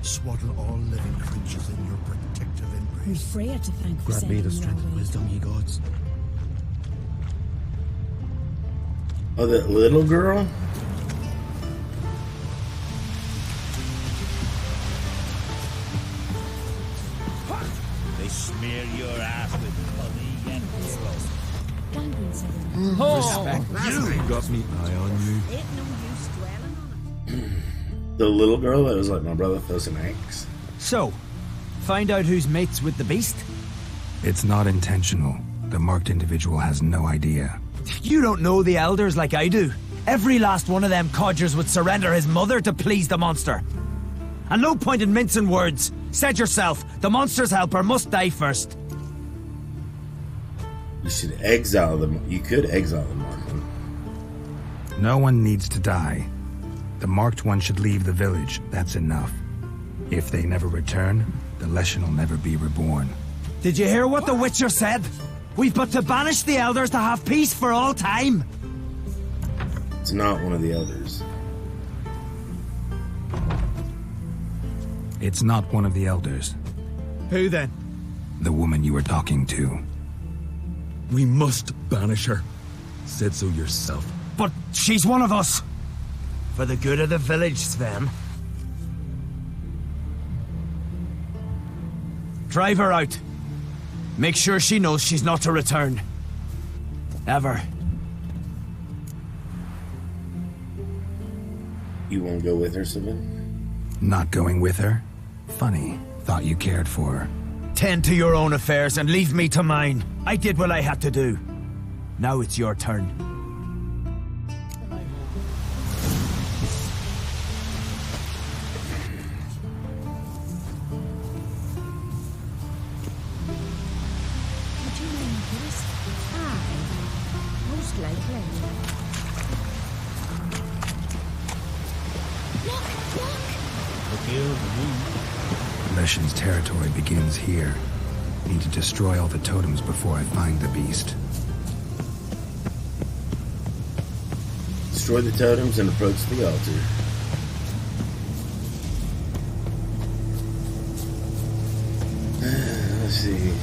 Swaddle all living creatures in your protective embrace. Who's Freya to thank for Grant me the sending you strength and away? wisdom, ye gods. Oh, that little girl? They smear your ass with honey and Respect. You got me eye on you. Ain't no use dwelling on it. The little girl that was like my brother throws an axe. So, find out who's mates with the beast? It's not intentional. The marked individual has no idea. You don't know the elders like I do. Every last one of them codgers would surrender his mother to please the monster. And no point in mincing words. Said yourself, the monster's helper must die first. You should exile them. You could exile the marked one. No one needs to die. The marked one should leave the village. That's enough. If they never return, the Leshen will never be reborn. Did you hear what the Witcher said? We've but to banish the elders to have peace for all time. It's not one of the elders. It's not one of the elders. Who then? The woman you were talking to. We must banish her. Said so yourself. But she's one of us. For the good of the village, Sven. Drive her out. Make sure she knows she's not to return. Ever. You won't go with her, Sylvan? Not going with her? Funny. Thought you cared for her. Tend to your own affairs and leave me to mine. I did what I had to do. Now it's your turn. Would you mind this? Aye, most likely. Leshen's territory begins here. Need to destroy all the totems before I find the beast. Destroy the totems and approach the altar. Let's see.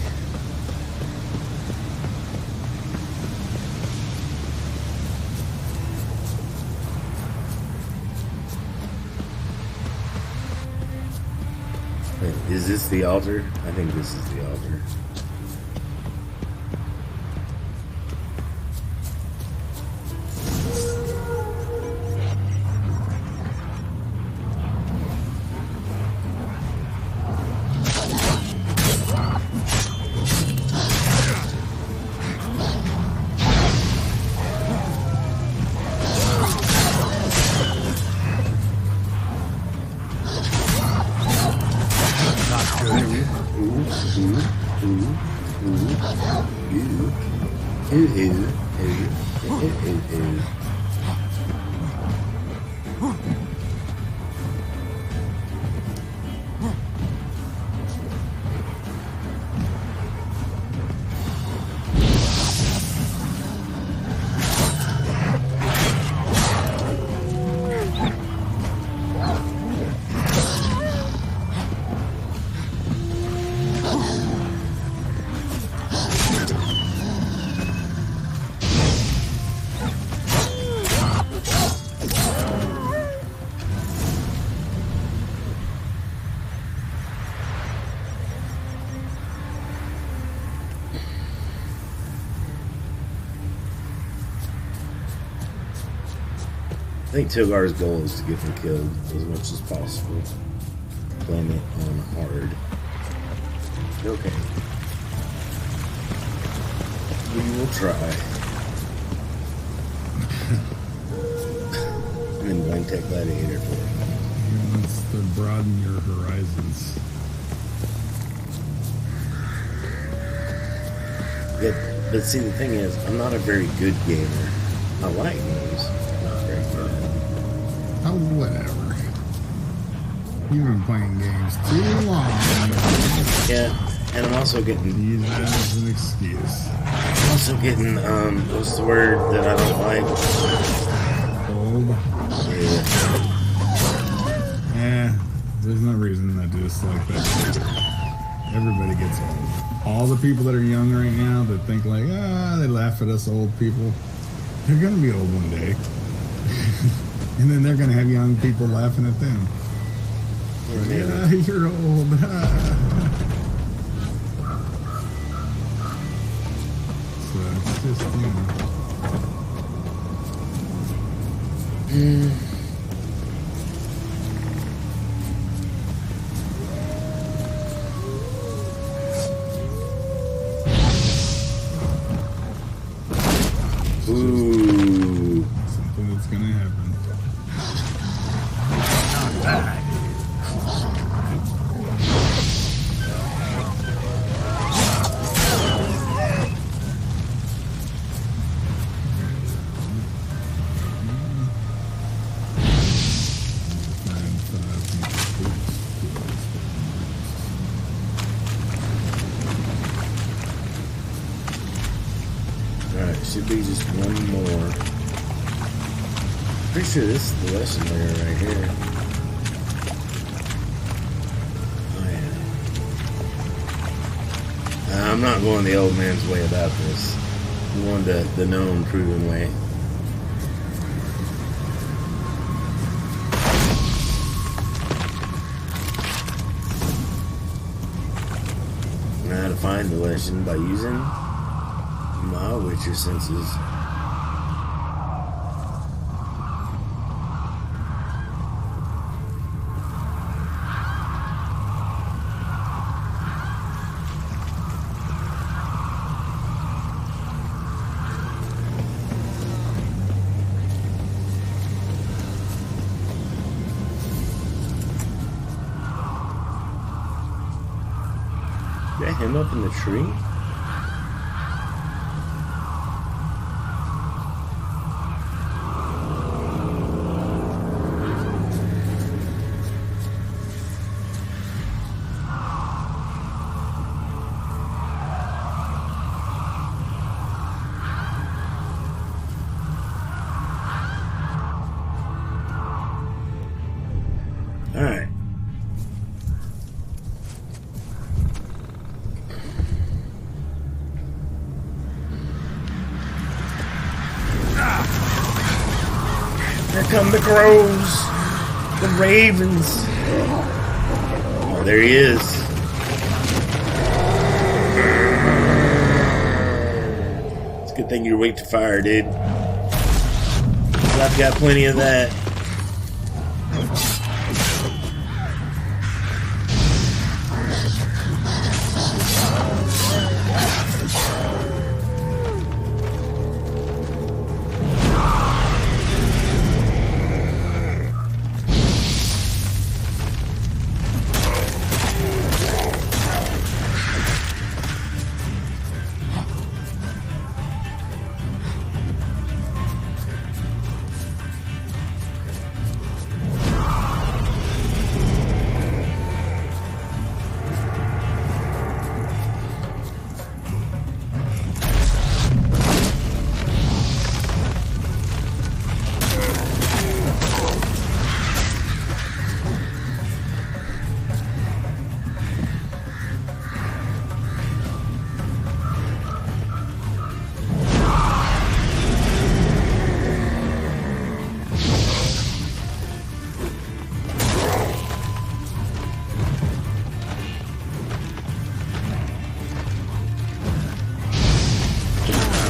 Wait, is this the altar? I think this is the altar. I think Togar's goal is to get them killed as much as possible. Playing it on hard. Okay. We will try. I'm in Blank Tech Gladiator for it. Wants to broaden your horizons. Yeah, but see, the thing is, I'm not a very good gamer. I like games. Not very good. Oh, whatever. You've been playing games too long. Yeah, and I'm also getting... Use that as an excuse. I'm also getting, what's the word that I don't like? Old? Yeah, there's no reason to just like that. Everybody gets old. All the people that are young right now that think like, they laugh at us old people. They're gonna be old one day. And then they're gonna have young people laughing at them. Yeah, you're old. So it's just, Ooh. Something that's gonna happen. Not bad. Alright, should be just one more. Pretty sure this is the lesson layer right here. Oh yeah. I'm not going the old man's way about this. I'm going the known, proven way. I know how to find the lesson by using my Witcher senses. Is that him up in the tree? All right. Here come the crows, the ravens. Oh, there he is. It's a good thing you're weak to fire, dude. I've got plenty of that.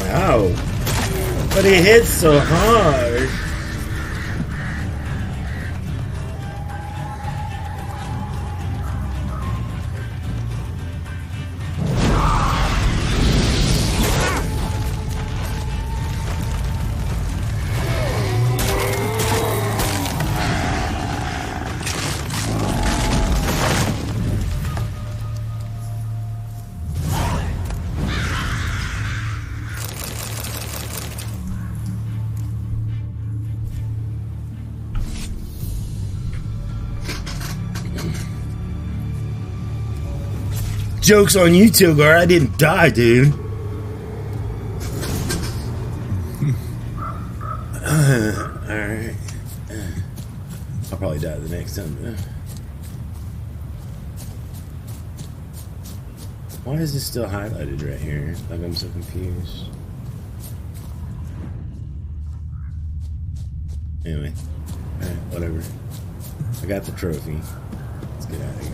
Ow. But he hits so hard. Joke's on you, Tilgar. I didn't die, dude. Alright. I'll probably die the next time. Why is this still highlighted right here? Like, I'm so confused. Anyway, alright, whatever. I got the trophy. Let's get out of here.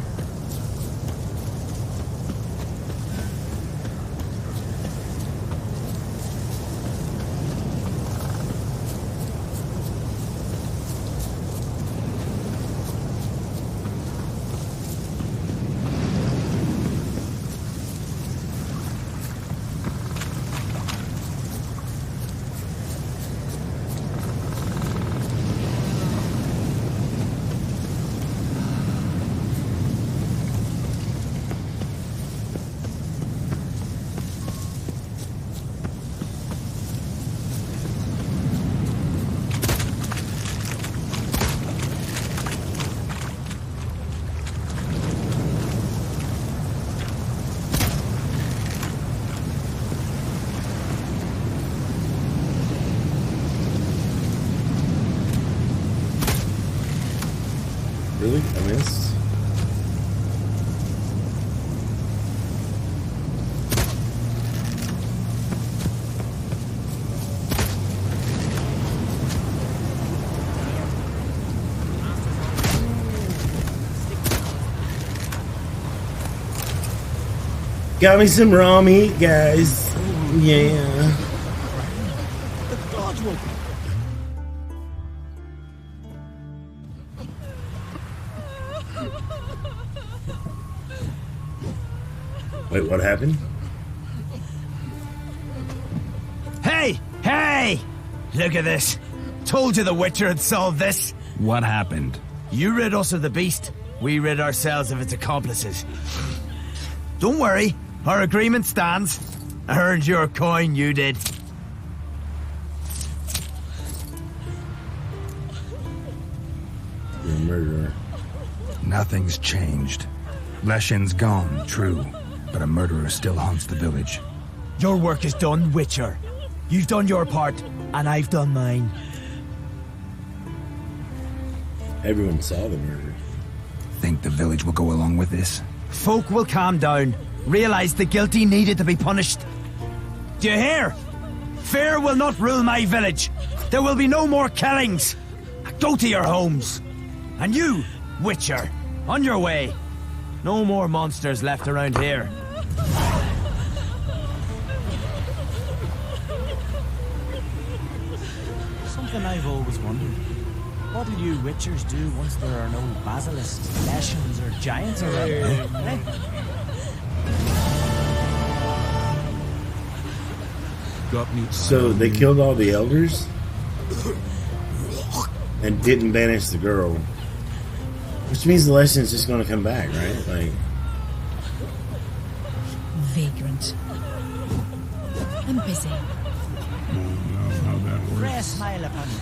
Really? I missed? Got me some raw meat, guys. Yeah. Wait, what happened? Hey! Hey! Look at this. Told you the Witcher had solved this. What happened? You rid us of the beast. We rid ourselves of its accomplices. Don't worry. Our agreement stands. I earned your coin, you did. You're a murderer. Nothing's changed. Leshin's gone, true. But a murderer still haunts the village. Your work is done, Witcher. You've done your part, and I've done mine. Everyone saw the murder. Think the village will go along with this? Folk will calm down. Realize the guilty needed to be punished. Do you hear? Fear will not rule my village. There will be no more killings. Go to your homes. And you, Witcher, on your way. No more monsters left around here. Something I've always wondered. What'll you Witchers do once there are no basilisks, leshens, or giants around? Eh? Got me. So they killed all the elders and didn't banish the girl, which means the Leshen's just going to come back, right? Like, Vagrant. I'm busy. I don't know how that works. Rare smile upon you.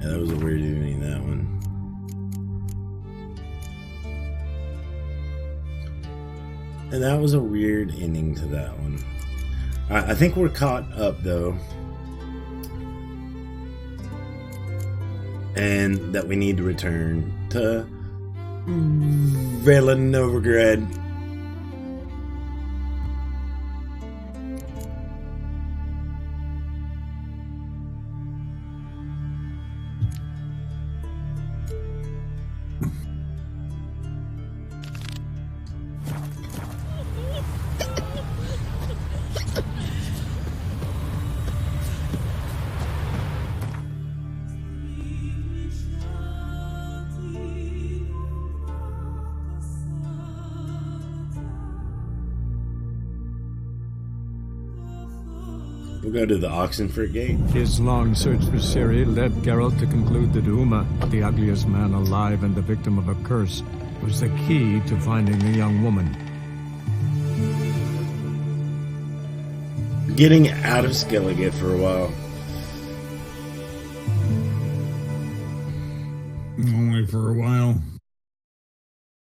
Yeah, that was a weird ending, that one. And that was a weird ending to that one. I think we're caught up, though. And that we need to return to Velen Novigrad. We'll go to the Oxenford Gate. His long search for Ciri led Geralt to conclude that Uma, the ugliest man alive and the victim of a curse, was the key to finding the young woman. Getting out of Skellige for a while. Only for a while.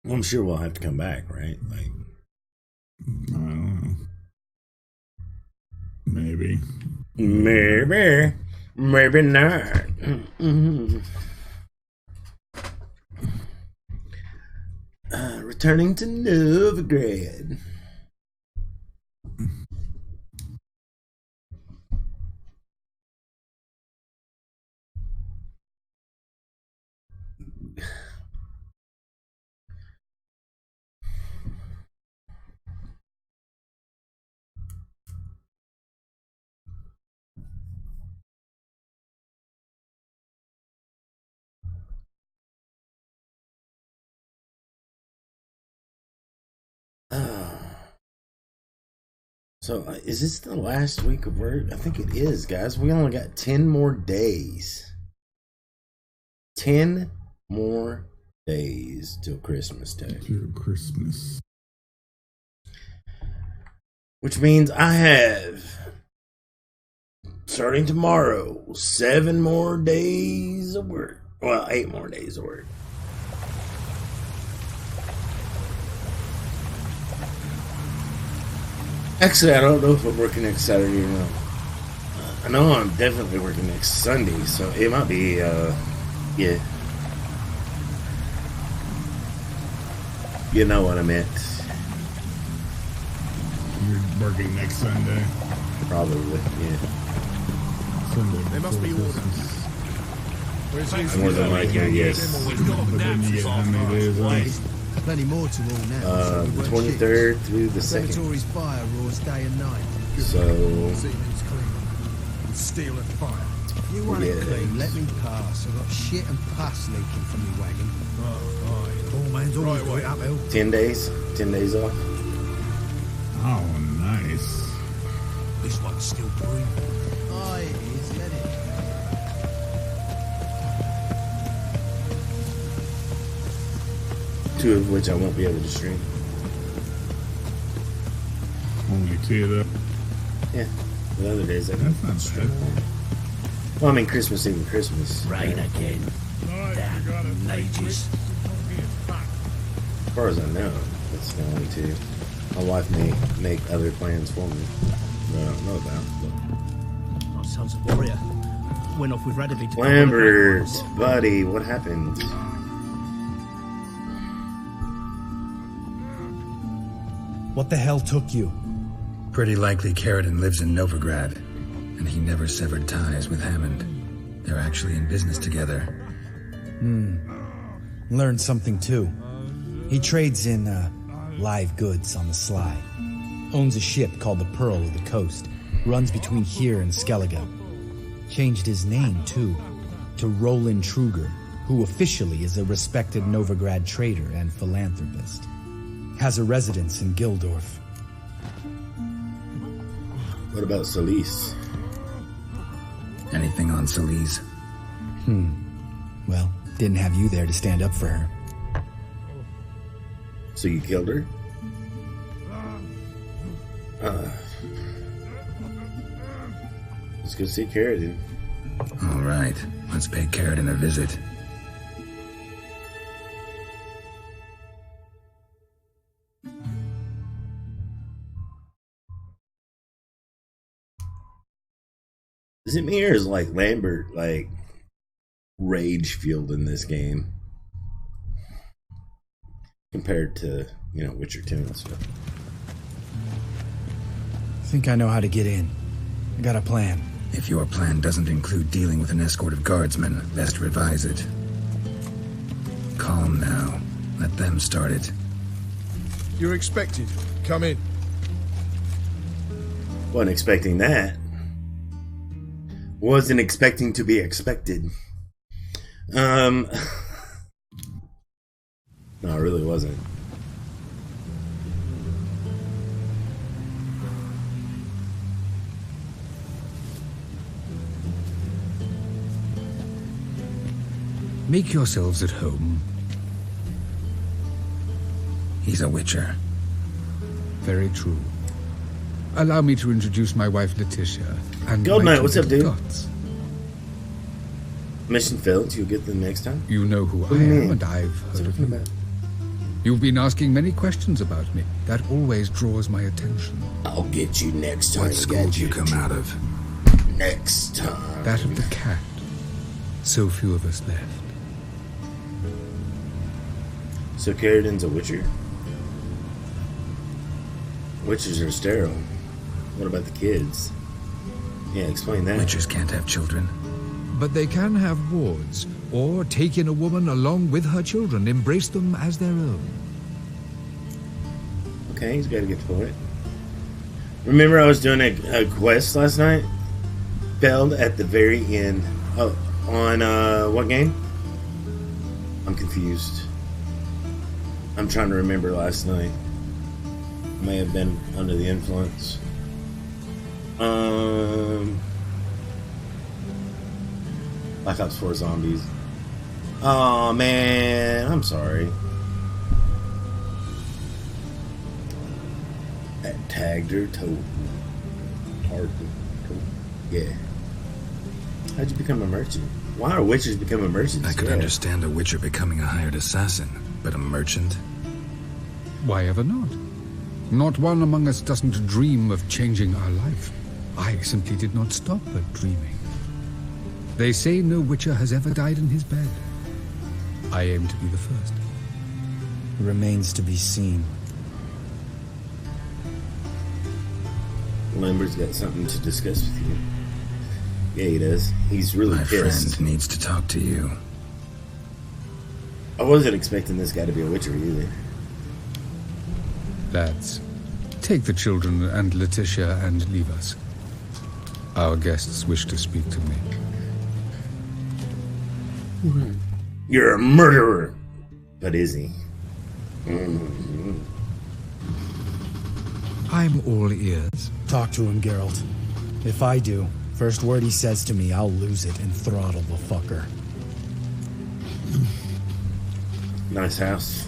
Well, I'm sure we'll have to come back, right? Like, I don't know. Maybe. Maybe. Maybe not. returning to Novigrad. So, is this the last week of work? I think it is, guys. We only got 10 more days. 10 more days till Christmas Day. Till Christmas. Which means I have, starting tomorrow, 7 more days of work. Well, 8 more days of work. Actually, I don't know if I'm working next Saturday or not. I know I'm definitely working next Sunday, so it might be, yeah. You know what I meant. You're working next Sunday? Probably, yeah. Sunday. They must be orders. More than likely, yes. But then you get how many days off? Plenty more to all now. The 23rd through the 2nd. Cemetery's fire roars day and night. So, Steel and fire. If you want it clean, let me pass. I've got shit and pus leaking from your wagon. Oh, all man's always got it uphill. 10 days. 10 days off. Oh, nice. This one's still breathing. Oh, it is. Let it. Two of which I won't be able to stream. Only 2 though. Yeah. The other days I That's not stream. bad. Well, I mean Christmas Eve and Christmas. Rain again. Damn ages. As far as I know, that's the only 2. My wife may make other plans for me that I don't know about. Oh, sounds a warrior. Went off with Radivy to Lambert, buddy, what happened? What the hell took you? Pretty likely Carradine lives in Novigrad, and he never severed ties with Hammond. They're actually in business together. Learned something too. He trades in live goods on the sly. Owns a ship called the Pearl of the Coast. Runs between here and Skellige. Changed his name too, to Roland Truger, who officially is a respected Novigrad trader and philanthropist. Has a residence in Gildorf. What about Solis? Anything on Solis? Well, didn't have you there to stand up for her. So you killed her? Let's go see Carradine. All right, let's pay Carradine a visit. Is it me or is like Lambert like rage fueled in this game compared to, you know, Witcher 2 and stuff? Think I know how to get in. I got a plan. If your plan doesn't include dealing with an escort of guardsmen, best revise it. Calm now. Let them start it. You're expected. Come in. Wasn't expecting that. Wasn't expecting to be expected. No, I really wasn't. Make yourselves at home. He's a witcher. Very true. Allow me to introduce my wife, Letitia. And Gold my Knight, what's up, dude? Dots. Mission failed. You'll get them next time. You know who What I do you am, mean? and I've heard of you. about? You've been asking many questions about me. That always draws my attention. I'll get you next time. What school do you come out of? Next time. That of the cat. So few of us left. So Carradine's a witcher? Witches are sterile. What about the kids? Yeah, explain that. Witches can't have children. But they can have wards, or take in a woman along with her children, embrace them as their own. Okay, he's got to get the point. Remember I was doing a quest last night? Failed at the very end. Oh, on what game? I'm confused. I'm trying to remember last night. May have been under the influence. Black Ops 4 Zombies. Oh man, I'm sorry. That tagged her toe. Hard. Yeah. How'd you become a merchant? Why are witches becoming merchants? I could understand a witcher becoming a hired assassin, but a merchant? Why ever not? Not one among us doesn't dream of changing our life. I simply did not stop at dreaming. They say no witcher has ever died in his bed. I aim to be the first. Remains to be seen. Lambert's got something to discuss with you. Yeah, he does. He's really My pissed. friend needs to talk to you. I wasn't expecting this guy to be a witcher either. Lads, take the children and Letitia and leave us. Our guests wish to speak to me. You're a murderer. But is he? Mm-hmm. I'm all ears. Talk to him, Geralt. If I do, first word he says to me, I'll lose it and throttle the fucker. Nice house.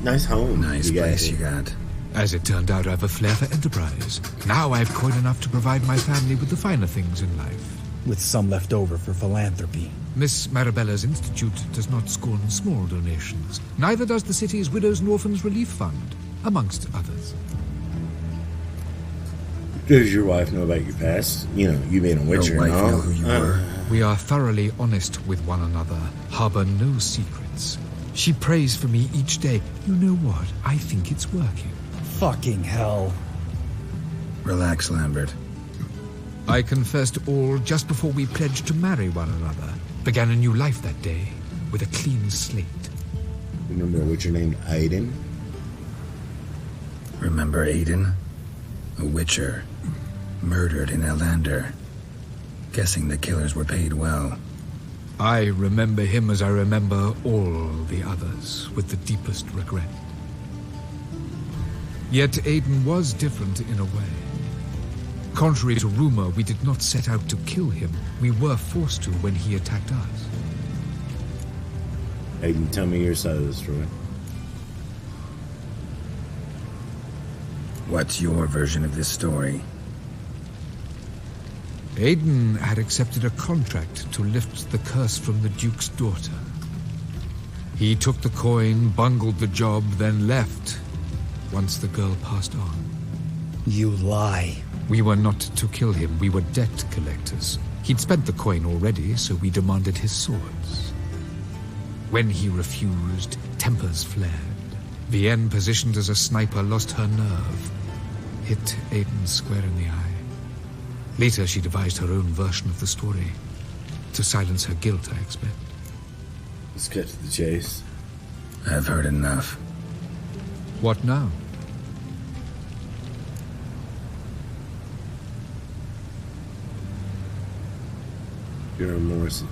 Nice home. Nice place you got. As it turned out, I've a flair for enterprise. Now I've coin enough to provide my family with the finer things in life. With some left over for philanthropy. Miss Marabella's institute does not scorn small donations. Neither does the city's Widows and Orphans Relief Fund, amongst others. Does your wife know about your past? You know, you being a witcher Your wife and all? know who you were? We are thoroughly honest with one another, harbor no secrets. She prays for me each day. You know what? I think it's working. Fucking hell. Relax, Lambert. I confessed all just before we pledged to marry one another. Began a new life that day, with a clean slate. Remember a witcher named Aiden? Remember Aiden? A witcher. Murdered in Elander. Guessing the killers were paid well. I remember him as I remember all the others, with the deepest regret. Yet Aiden was different in a way. Contrary to rumor, we did not set out to kill him. We were forced to when he attacked us. Aiden, tell me your side of the story. What's your version of this story? Aiden had accepted a contract to lift the curse from the Duke's daughter. He took the coin, bungled the job, then left once the girl passed on. You lie. We were not to kill him, we were debt collectors. He'd spent the coin already, so we demanded his swords. When he refused, tempers flared. Vienne, positioned as a sniper, lost her nerve. Hit Aiden square in the eye. Later, she devised her own version of the story. To silence her guilt, I expect. Let's cut to the chase. I've heard enough. What now? Your remorse,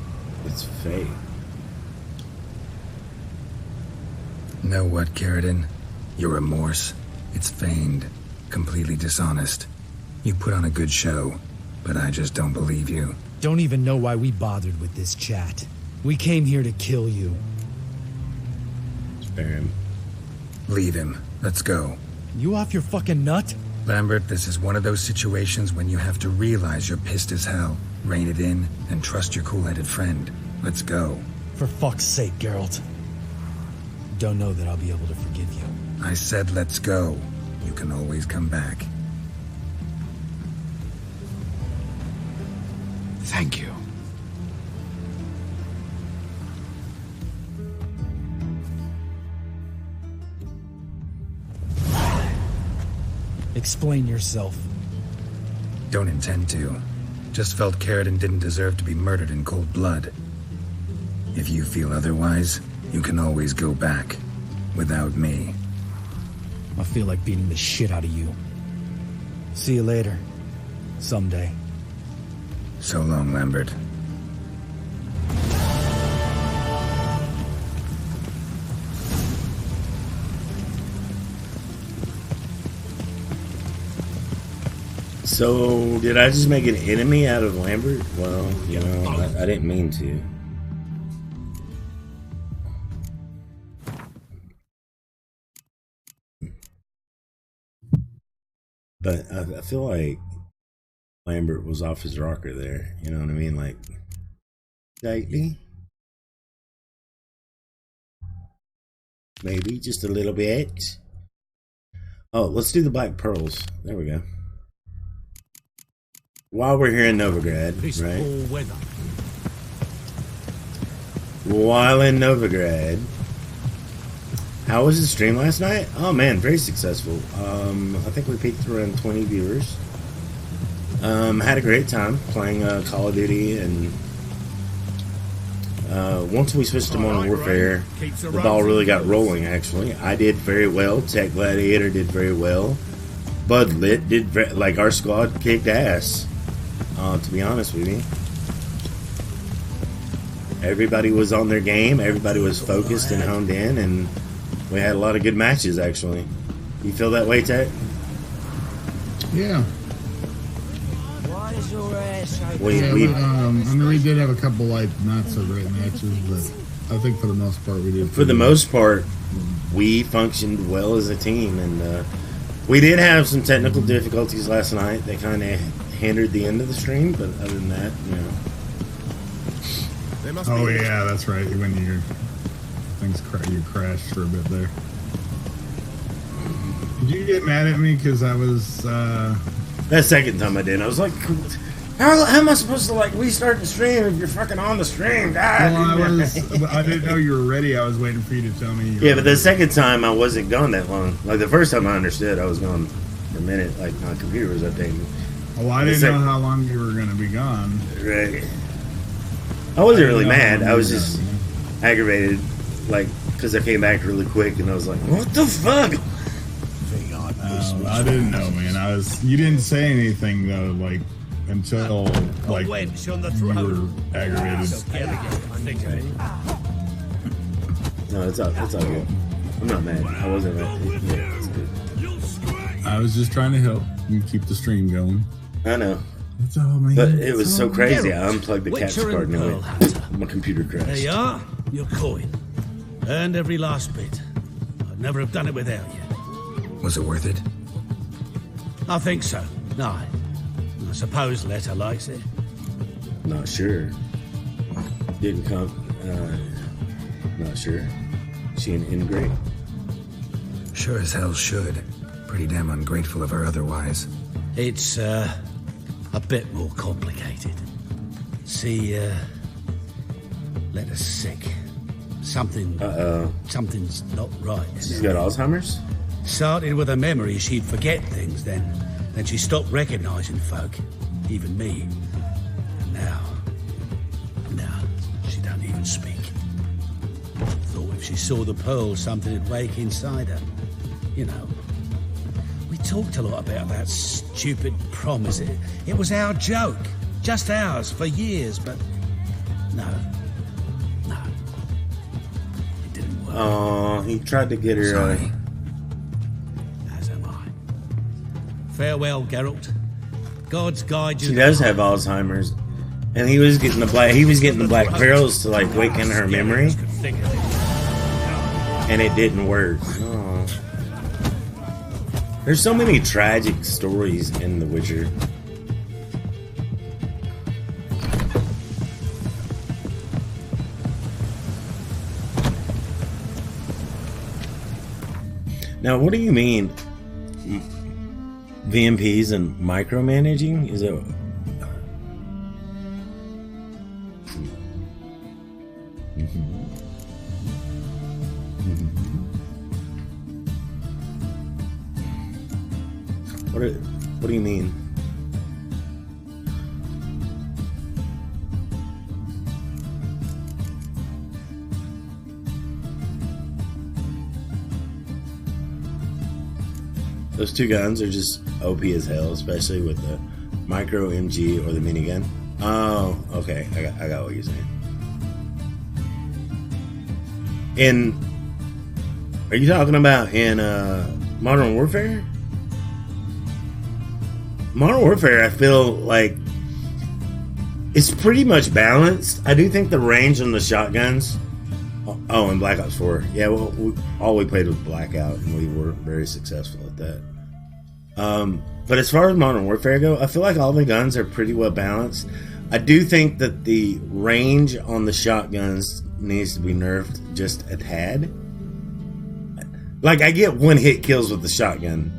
it's fake. Know what, Carradine? Your remorse, it's feigned, completely dishonest. You put on a good show, but I just don't believe you. Don't even know why we bothered with this chat. We came here to kill you. Spare him. Leave him. Let's go. You off your fucking nut? Lambert, this is one of those situations when you have to realize you're pissed as hell, rein it in, and trust your cool-headed friend. Let's go. For fuck's sake, Geralt. Don't know that I'll be able to forgive you. I said let's go. You can always come back. Thank you. Explain yourself. Don't intend to. Just felt Carradine didn't deserve to be murdered in cold blood. If you feel otherwise, you can always go back. Without me. I feel like beating the shit out of you. See you later. Someday. So long, Lambert. So, did I just make an enemy out of Lambert? Well, you know, I didn't mean to. But I feel like Lambert was off his rocker there. You know what I mean? Like, slightly. Maybe just a little bit. Oh, let's do the Black Pearls. There we go. While we're here in Novigrad, right? Weather. While in Novigrad. How was the stream last night? Oh man, very successful. I think we peaked around 20 viewers. Had a great time playing Call of Duty, and once we switched to Modern Warfare, the ball really got rolling. Actually, I did very well. Tech Gladiator did very well. Bud Lit did like our squad kicked ass. To be honest with you, everybody was on their game. Everybody was focused and honed in, and we had a lot of good matches. Actually, you feel that way, Tech? Yeah. We did have a couple like not so great matches, but I think for the most part we did. For the most part, we functioned well as a team, and we did have some technical difficulties last night that kind of hindered the end of the stream. But other than that, you know. Oh yeah, that's right. When you crashed for a bit there. Did you get mad at me because I was? That second time I did, I was like, how am I supposed to like restart the stream if you're fucking on the stream? God, well, I didn't know you were ready. I was waiting for you to tell me. Yeah, but the second time I wasn't gone that long. Like the first time I understood, I was gone for a minute. Like my computer was updating. Well, I didn't know how long you were going to be gone. Right. I wasn't really mad. I was just aggravated, like because I came back really quick, and I was like, "What the fuck?" I didn't know, man. You didn't say anything though, like until like you were aggravated. No, it's all good. I'm not mad. I wasn't mad. Yeah, it's good. I was just trying to help you keep the stream going. I know. That's all, man. But it was so crazy. I unplugged the capture card and my computer crashed. There you are. Your coin. Earned every last bit. I'd never have done it without you. Was it worth it? I think so. No. I suppose Letta likes it. Not sure. Didn't come. Not sure. She an ingrate? Sure as hell should. Pretty damn ungrateful of her otherwise. It's, a bit more complicated. See, Letta's sick. Something's not right. She's got Alzheimer's? Started with a memory she'd forget things, then she stopped recognizing folk, even me. And now, she don't even speak. Thought if she saw the pearl, something'd wake inside her. You know, we talked a lot about that stupid promise. It was our joke, just ours for years, but no, it didn't work. Oh, he tried to get her. Sorry. Farewell, Geralt. God's guide you. She does have Alzheimer's, and he was getting the black pearls to like waken her memory, and it didn't work. Oh. There's so many tragic stories in The Witcher. Now, what do you mean? VMPs and micromanaging? Is it? What do you mean? Those two guns are just OP as hell, especially with the micro MG or the minigun. Oh, okay. I got what you're saying. Are you talking about in Modern Warfare? Modern Warfare, I feel like it's pretty much balanced. I do think the range on the shotguns. Oh, and Black Ops 4. Yeah, well, we played with Blackout, and we were very successful at that. But as far as Modern Warfare go, I feel like all the guns are pretty well balanced. I do think that the range on the shotguns needs to be nerfed just a tad. Like, I get one-hit kills with the shotgun,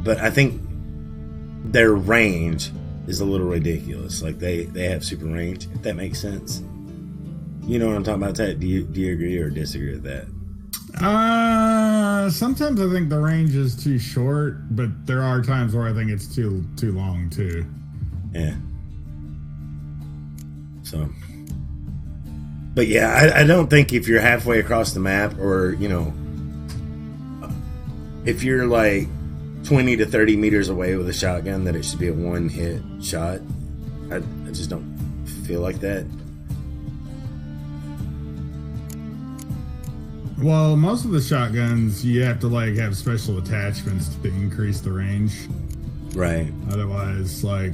but I think their range is a little ridiculous. Like, they have super range, if that makes sense. You know what I'm talking about, Ted? Do you agree or disagree with that? Sometimes I think the range is too short, but there are times where I think it's too long too. Yeah. So, but yeah, I don't think if you're halfway across the map, or you know, if you're like 20 to 30 meters away with a shotgun, that it should be a one-hit shot. I just don't feel like that. Well, most of the shotguns, you have to like have special attachments to increase the range. Right. Otherwise, like...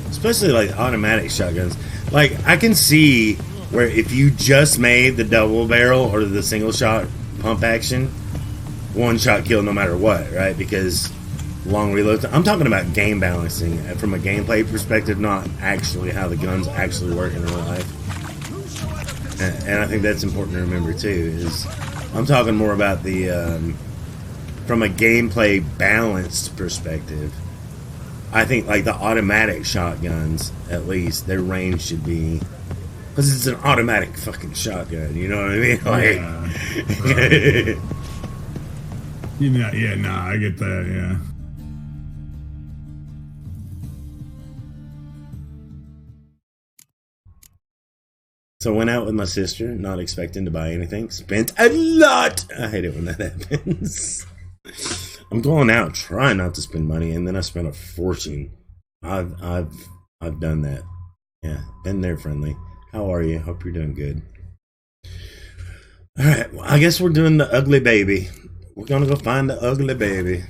Especially like automatic shotguns. Like, I can see where if you just made the double barrel or the single shot pump action, one shot kill no matter what, right? Because long reload time. I'm talking about game balancing from a gameplay perspective, not actually how the guns actually work in real life. And I think that's important to remember too, is I'm talking more about the from a gameplay balanced perspective. I think like the automatic shotguns, at least their range should be, because it's an automatic fucking shotgun, you know what I mean? Like, I get that, yeah. So went out with my sister, not expecting to buy anything. Spent a lot. I hate it when that happens. I'm going out trying not to spend money, and then I spent a fortune. I've done that. Yeah, been there, friendly. How are you? Hope you're doing good. All right, well, I guess we're doing the ugly baby. We're gonna go find the ugly baby.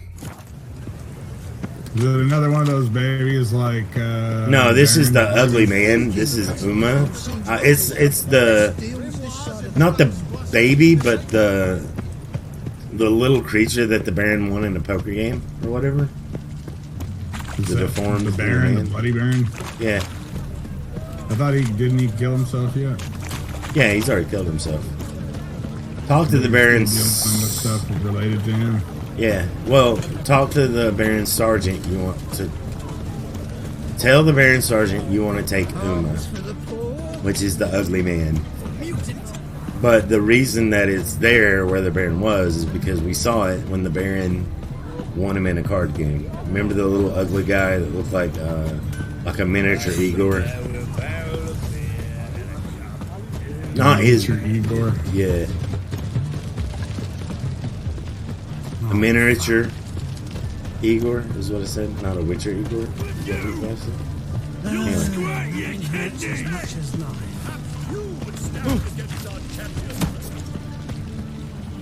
Is it another one of those babies like... no, this is the ugly man. This is Uma. It's the... Not the baby, but the little creature that the Baron won in a poker game or whatever. The deformed the Baron, the bloody Baron? Yeah. I thought didn't he kill himself yet? Yeah, he's already killed himself. Talk to the Baron's... stuff related to him. Yeah, well, talk to the Baron Sergeant. You want to tell the Baron Sergeant you want to take Uma, which is the ugly man. But the reason that it's there where the Baron was is because we saw it when the Baron won him in a card game. Remember the little ugly guy that looked like a miniature Igor? Not his Igor. Yeah. A miniature Igor is what I said, not a Witcher Igor.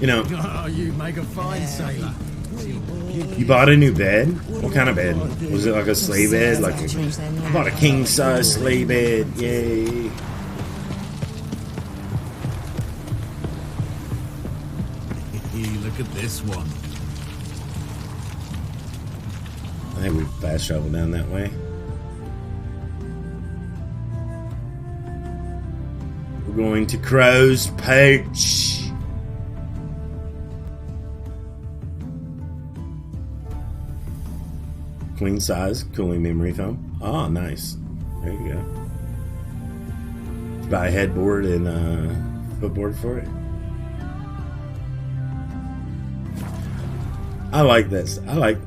You know, you make a fine sailor. you bought a new bed? What kind of bed? Was it like a sleigh bed? I bought a king size sleigh bed. Yay. Look at this one. I think we fast travel down that way. We're going to Crow's Perch. Queen size cooling memory foam. Oh, nice. There you go. Buy a headboard and footboard for it. I like this. I like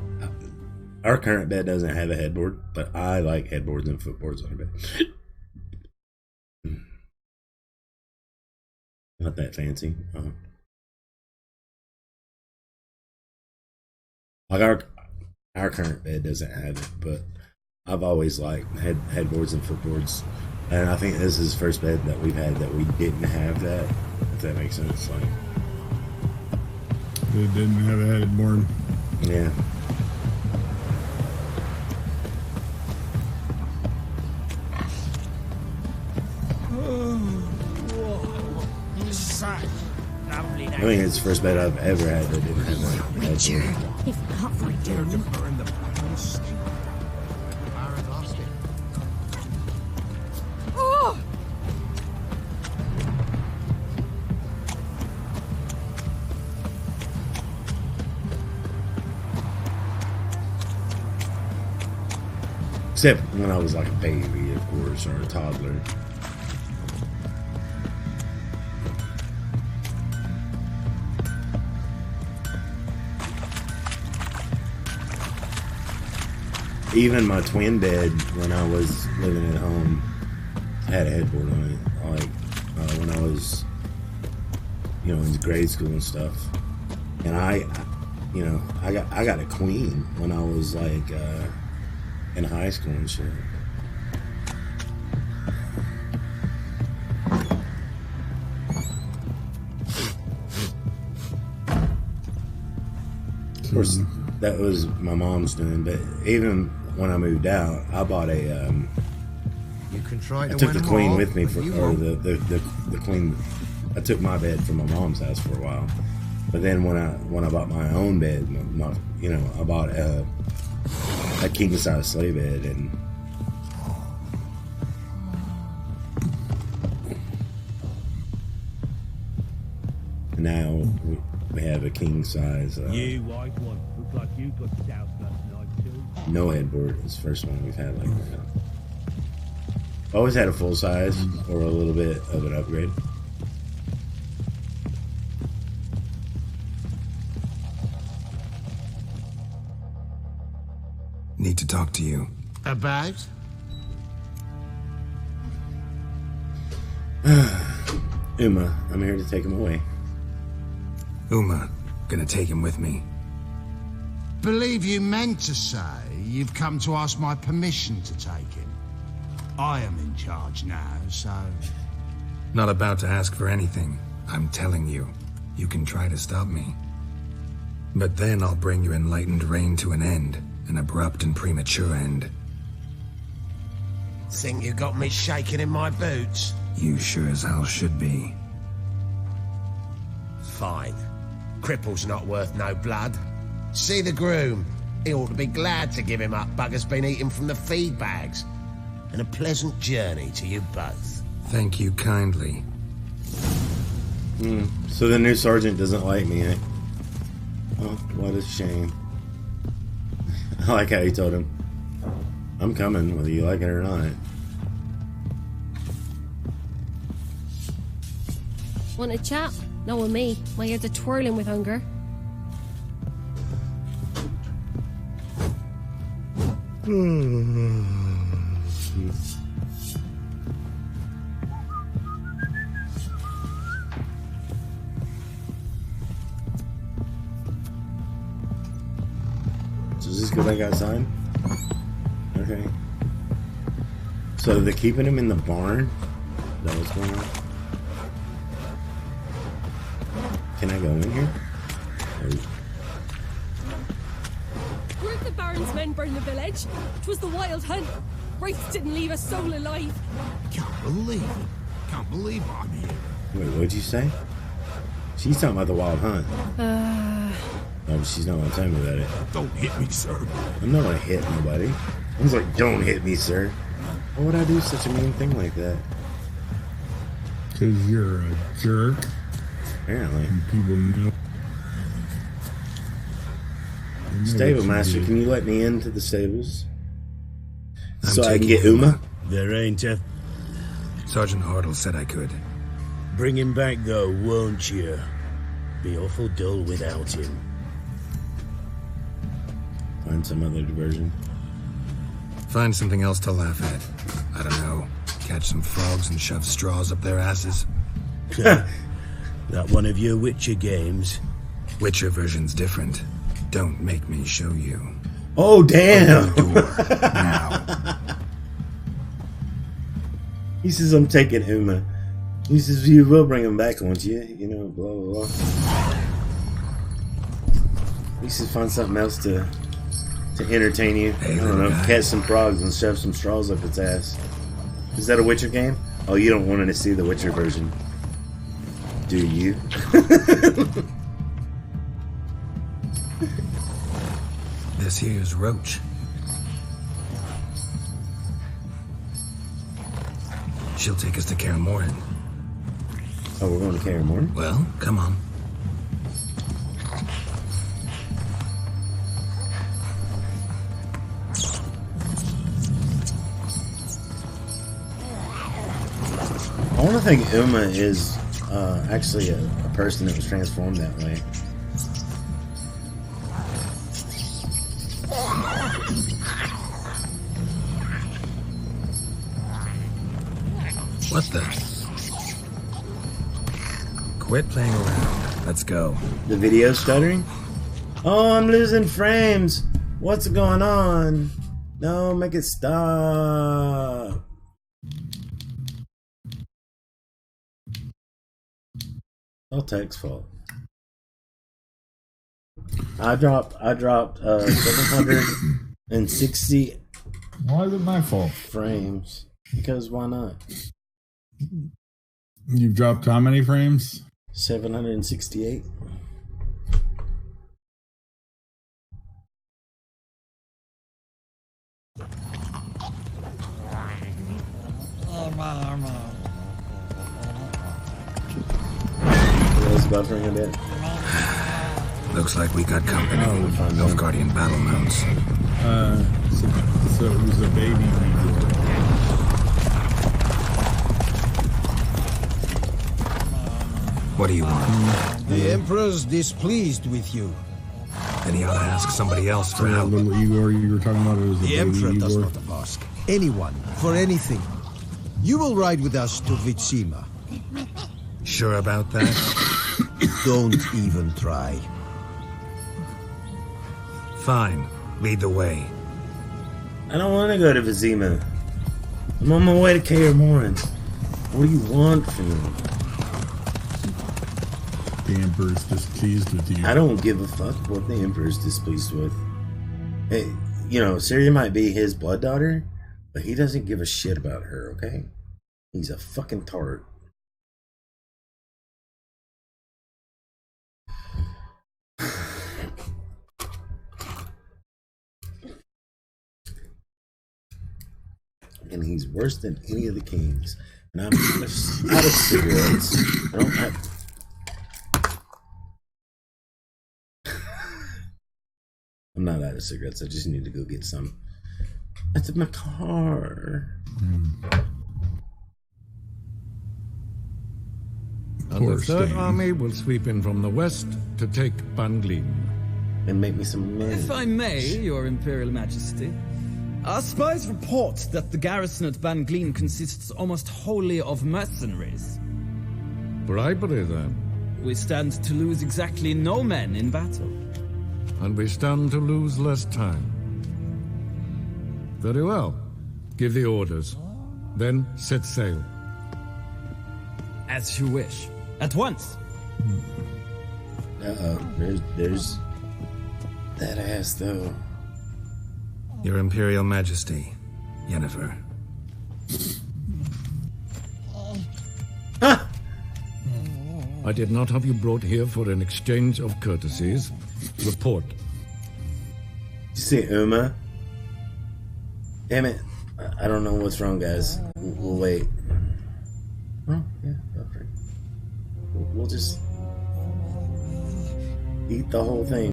our current bed doesn't have a headboard, but I like headboards and footboards on a bed. Not that fancy. Like our current bed doesn't have it, but I've always liked headboards and footboards, and I think this is the first bed that we've had that we didn't have that. If that makes sense, like it didn't have a headboard. Yeah. I mean, it's the first bed I've ever had that didn't have that. Richard, if not for you. Oh! Except when I was like a baby, of course, or a toddler. Even my twin bed, when I was living at home, had a headboard on it. Like when I was, in grade school and stuff. And I got a queen when I was like in high school and shit. Of course, that was my mom's doing, but even when I moved out, I bought a. You can try to I took the win 'em queen all, with me but for, you or won't. the queen. I took my bed from my mom's house for a while, but then when I bought my own bed, I bought a king size sleigh bed, and now we have a king size. You white one, look like you got doused last night too. No headboard. It's the first one we've had like that. Always had a full size or a little bit of an upgrade. Need to talk to you. About? Uma, I'm here to take him away. Uma, gonna take him with me. Believe you meant to say you've come to ask my permission to take him. I am in charge now, so... Not about to ask for anything. I'm telling you. You can try to stop me. But then I'll bring your enlightened reign to an end. An abrupt and premature end. Think you got me shaking in my boots? You sure as hell should be. Fine. Cripple's not worth no blood. See the groom. He ought to be glad to give him up. Bugger's been eating from the feed bags. And a pleasant journey to you both. Thank you kindly. So the new sergeant doesn't like me, eh? Oh, what a shame. I like how he told him, I'm coming, whether you like it or not. Want a chat? No, with me. My ears are twirling with hunger. So does this go back outside? Okay. So they're keeping him in the barn? Is that what's going on? Can I go in here? Weren't the Baron's men burn the village? 'Twas the wild hunt. Wraiths didn't leave a soul alive. Can't believe it. Can't believe I'm here. Wait, what'd you say? She's talking about the wild hunt. No, but she's not gonna tell me about it. Don't hit me, sir. I'm not gonna hit nobody. I was like, don't hit me, sir. Why would I do such a mean thing like that? Because you're a jerk. Apparently. And people know. Stable master, can you let me into the stables? So I can get Uma? There ain't a... Sergeant Hartle said I could. Bring him back though, won't you? Be awful dull without him. Find some other diversion. Find something else to laugh at. I don't know. Catch some frogs and shove straws up their asses. That one of your Witcher games? Witcher version's different. Don't make me show you. Oh, damn! Now. He says, I'm taking Uma. He says, you will bring him back, won't you? You know, blah, blah, blah. He says, find something else to entertain you. Hey, I don't know, catch some frogs and shove some straws up its ass. Is that a Witcher game? Oh, you don't want to see the Witcher version. Do you? This here's Roach. She'll take us to Kaer Morhen. Oh, we're going to Kaer Morhen? Well, come on. I want to think Uma is actually a person that was transformed that way. What the? Quit playing around. Let's go. The video's stuttering? Oh, I'm losing frames. What's going on? No, make it stop. All Tech's fault. I dropped 760. Why is it my fault? Frames. Because why not? You've dropped how many frames? 768. Was buffering a bit. Looks like we got company. Nilfgaardian battle mounts. So it was a baby before. What do you want? The Emperor's displeased with you. Then he ought to ask somebody else for help. Little Igor you were talking about, it was The a Emperor baby does Igor. not ask anyone for anything. You will ride with us to Vitsima. Sure about that? Don't even try. Fine. Lead the way. I don't want to go to Vizima. I'm on my way to Kaer Morhen. What do you want from me? The Emperor's displeased with you. I don't give a fuck what the Emperor's displeased with. Hey, you know, Syria might be his blood daughter, but he doesn't give a shit about her, okay? He's a fucking tart. And he's worse than any of the kings. And I'm out of cigarettes. I don't have... I'm not out of cigarettes. I just need to go get some. That's in my car. And the Third Army will sweep in from the west to take Banglin. And make me some money. If I may, Your Imperial Majesty, our spies report that the garrison at Banglin consists almost wholly of mercenaries. Bribery, then. We stand to lose exactly no men in battle. And we stand to lose less time. Very well. Give the orders. Then set sail. As you wish. At once. There's that ass though. Your Imperial Majesty, Yennefer. I did not have you brought here for an exchange of courtesies. Report. You see Uma? Damn it. I don't know what's wrong, guys. We'll wait. Oh, yeah, perfect. We'll just eat the whole thing.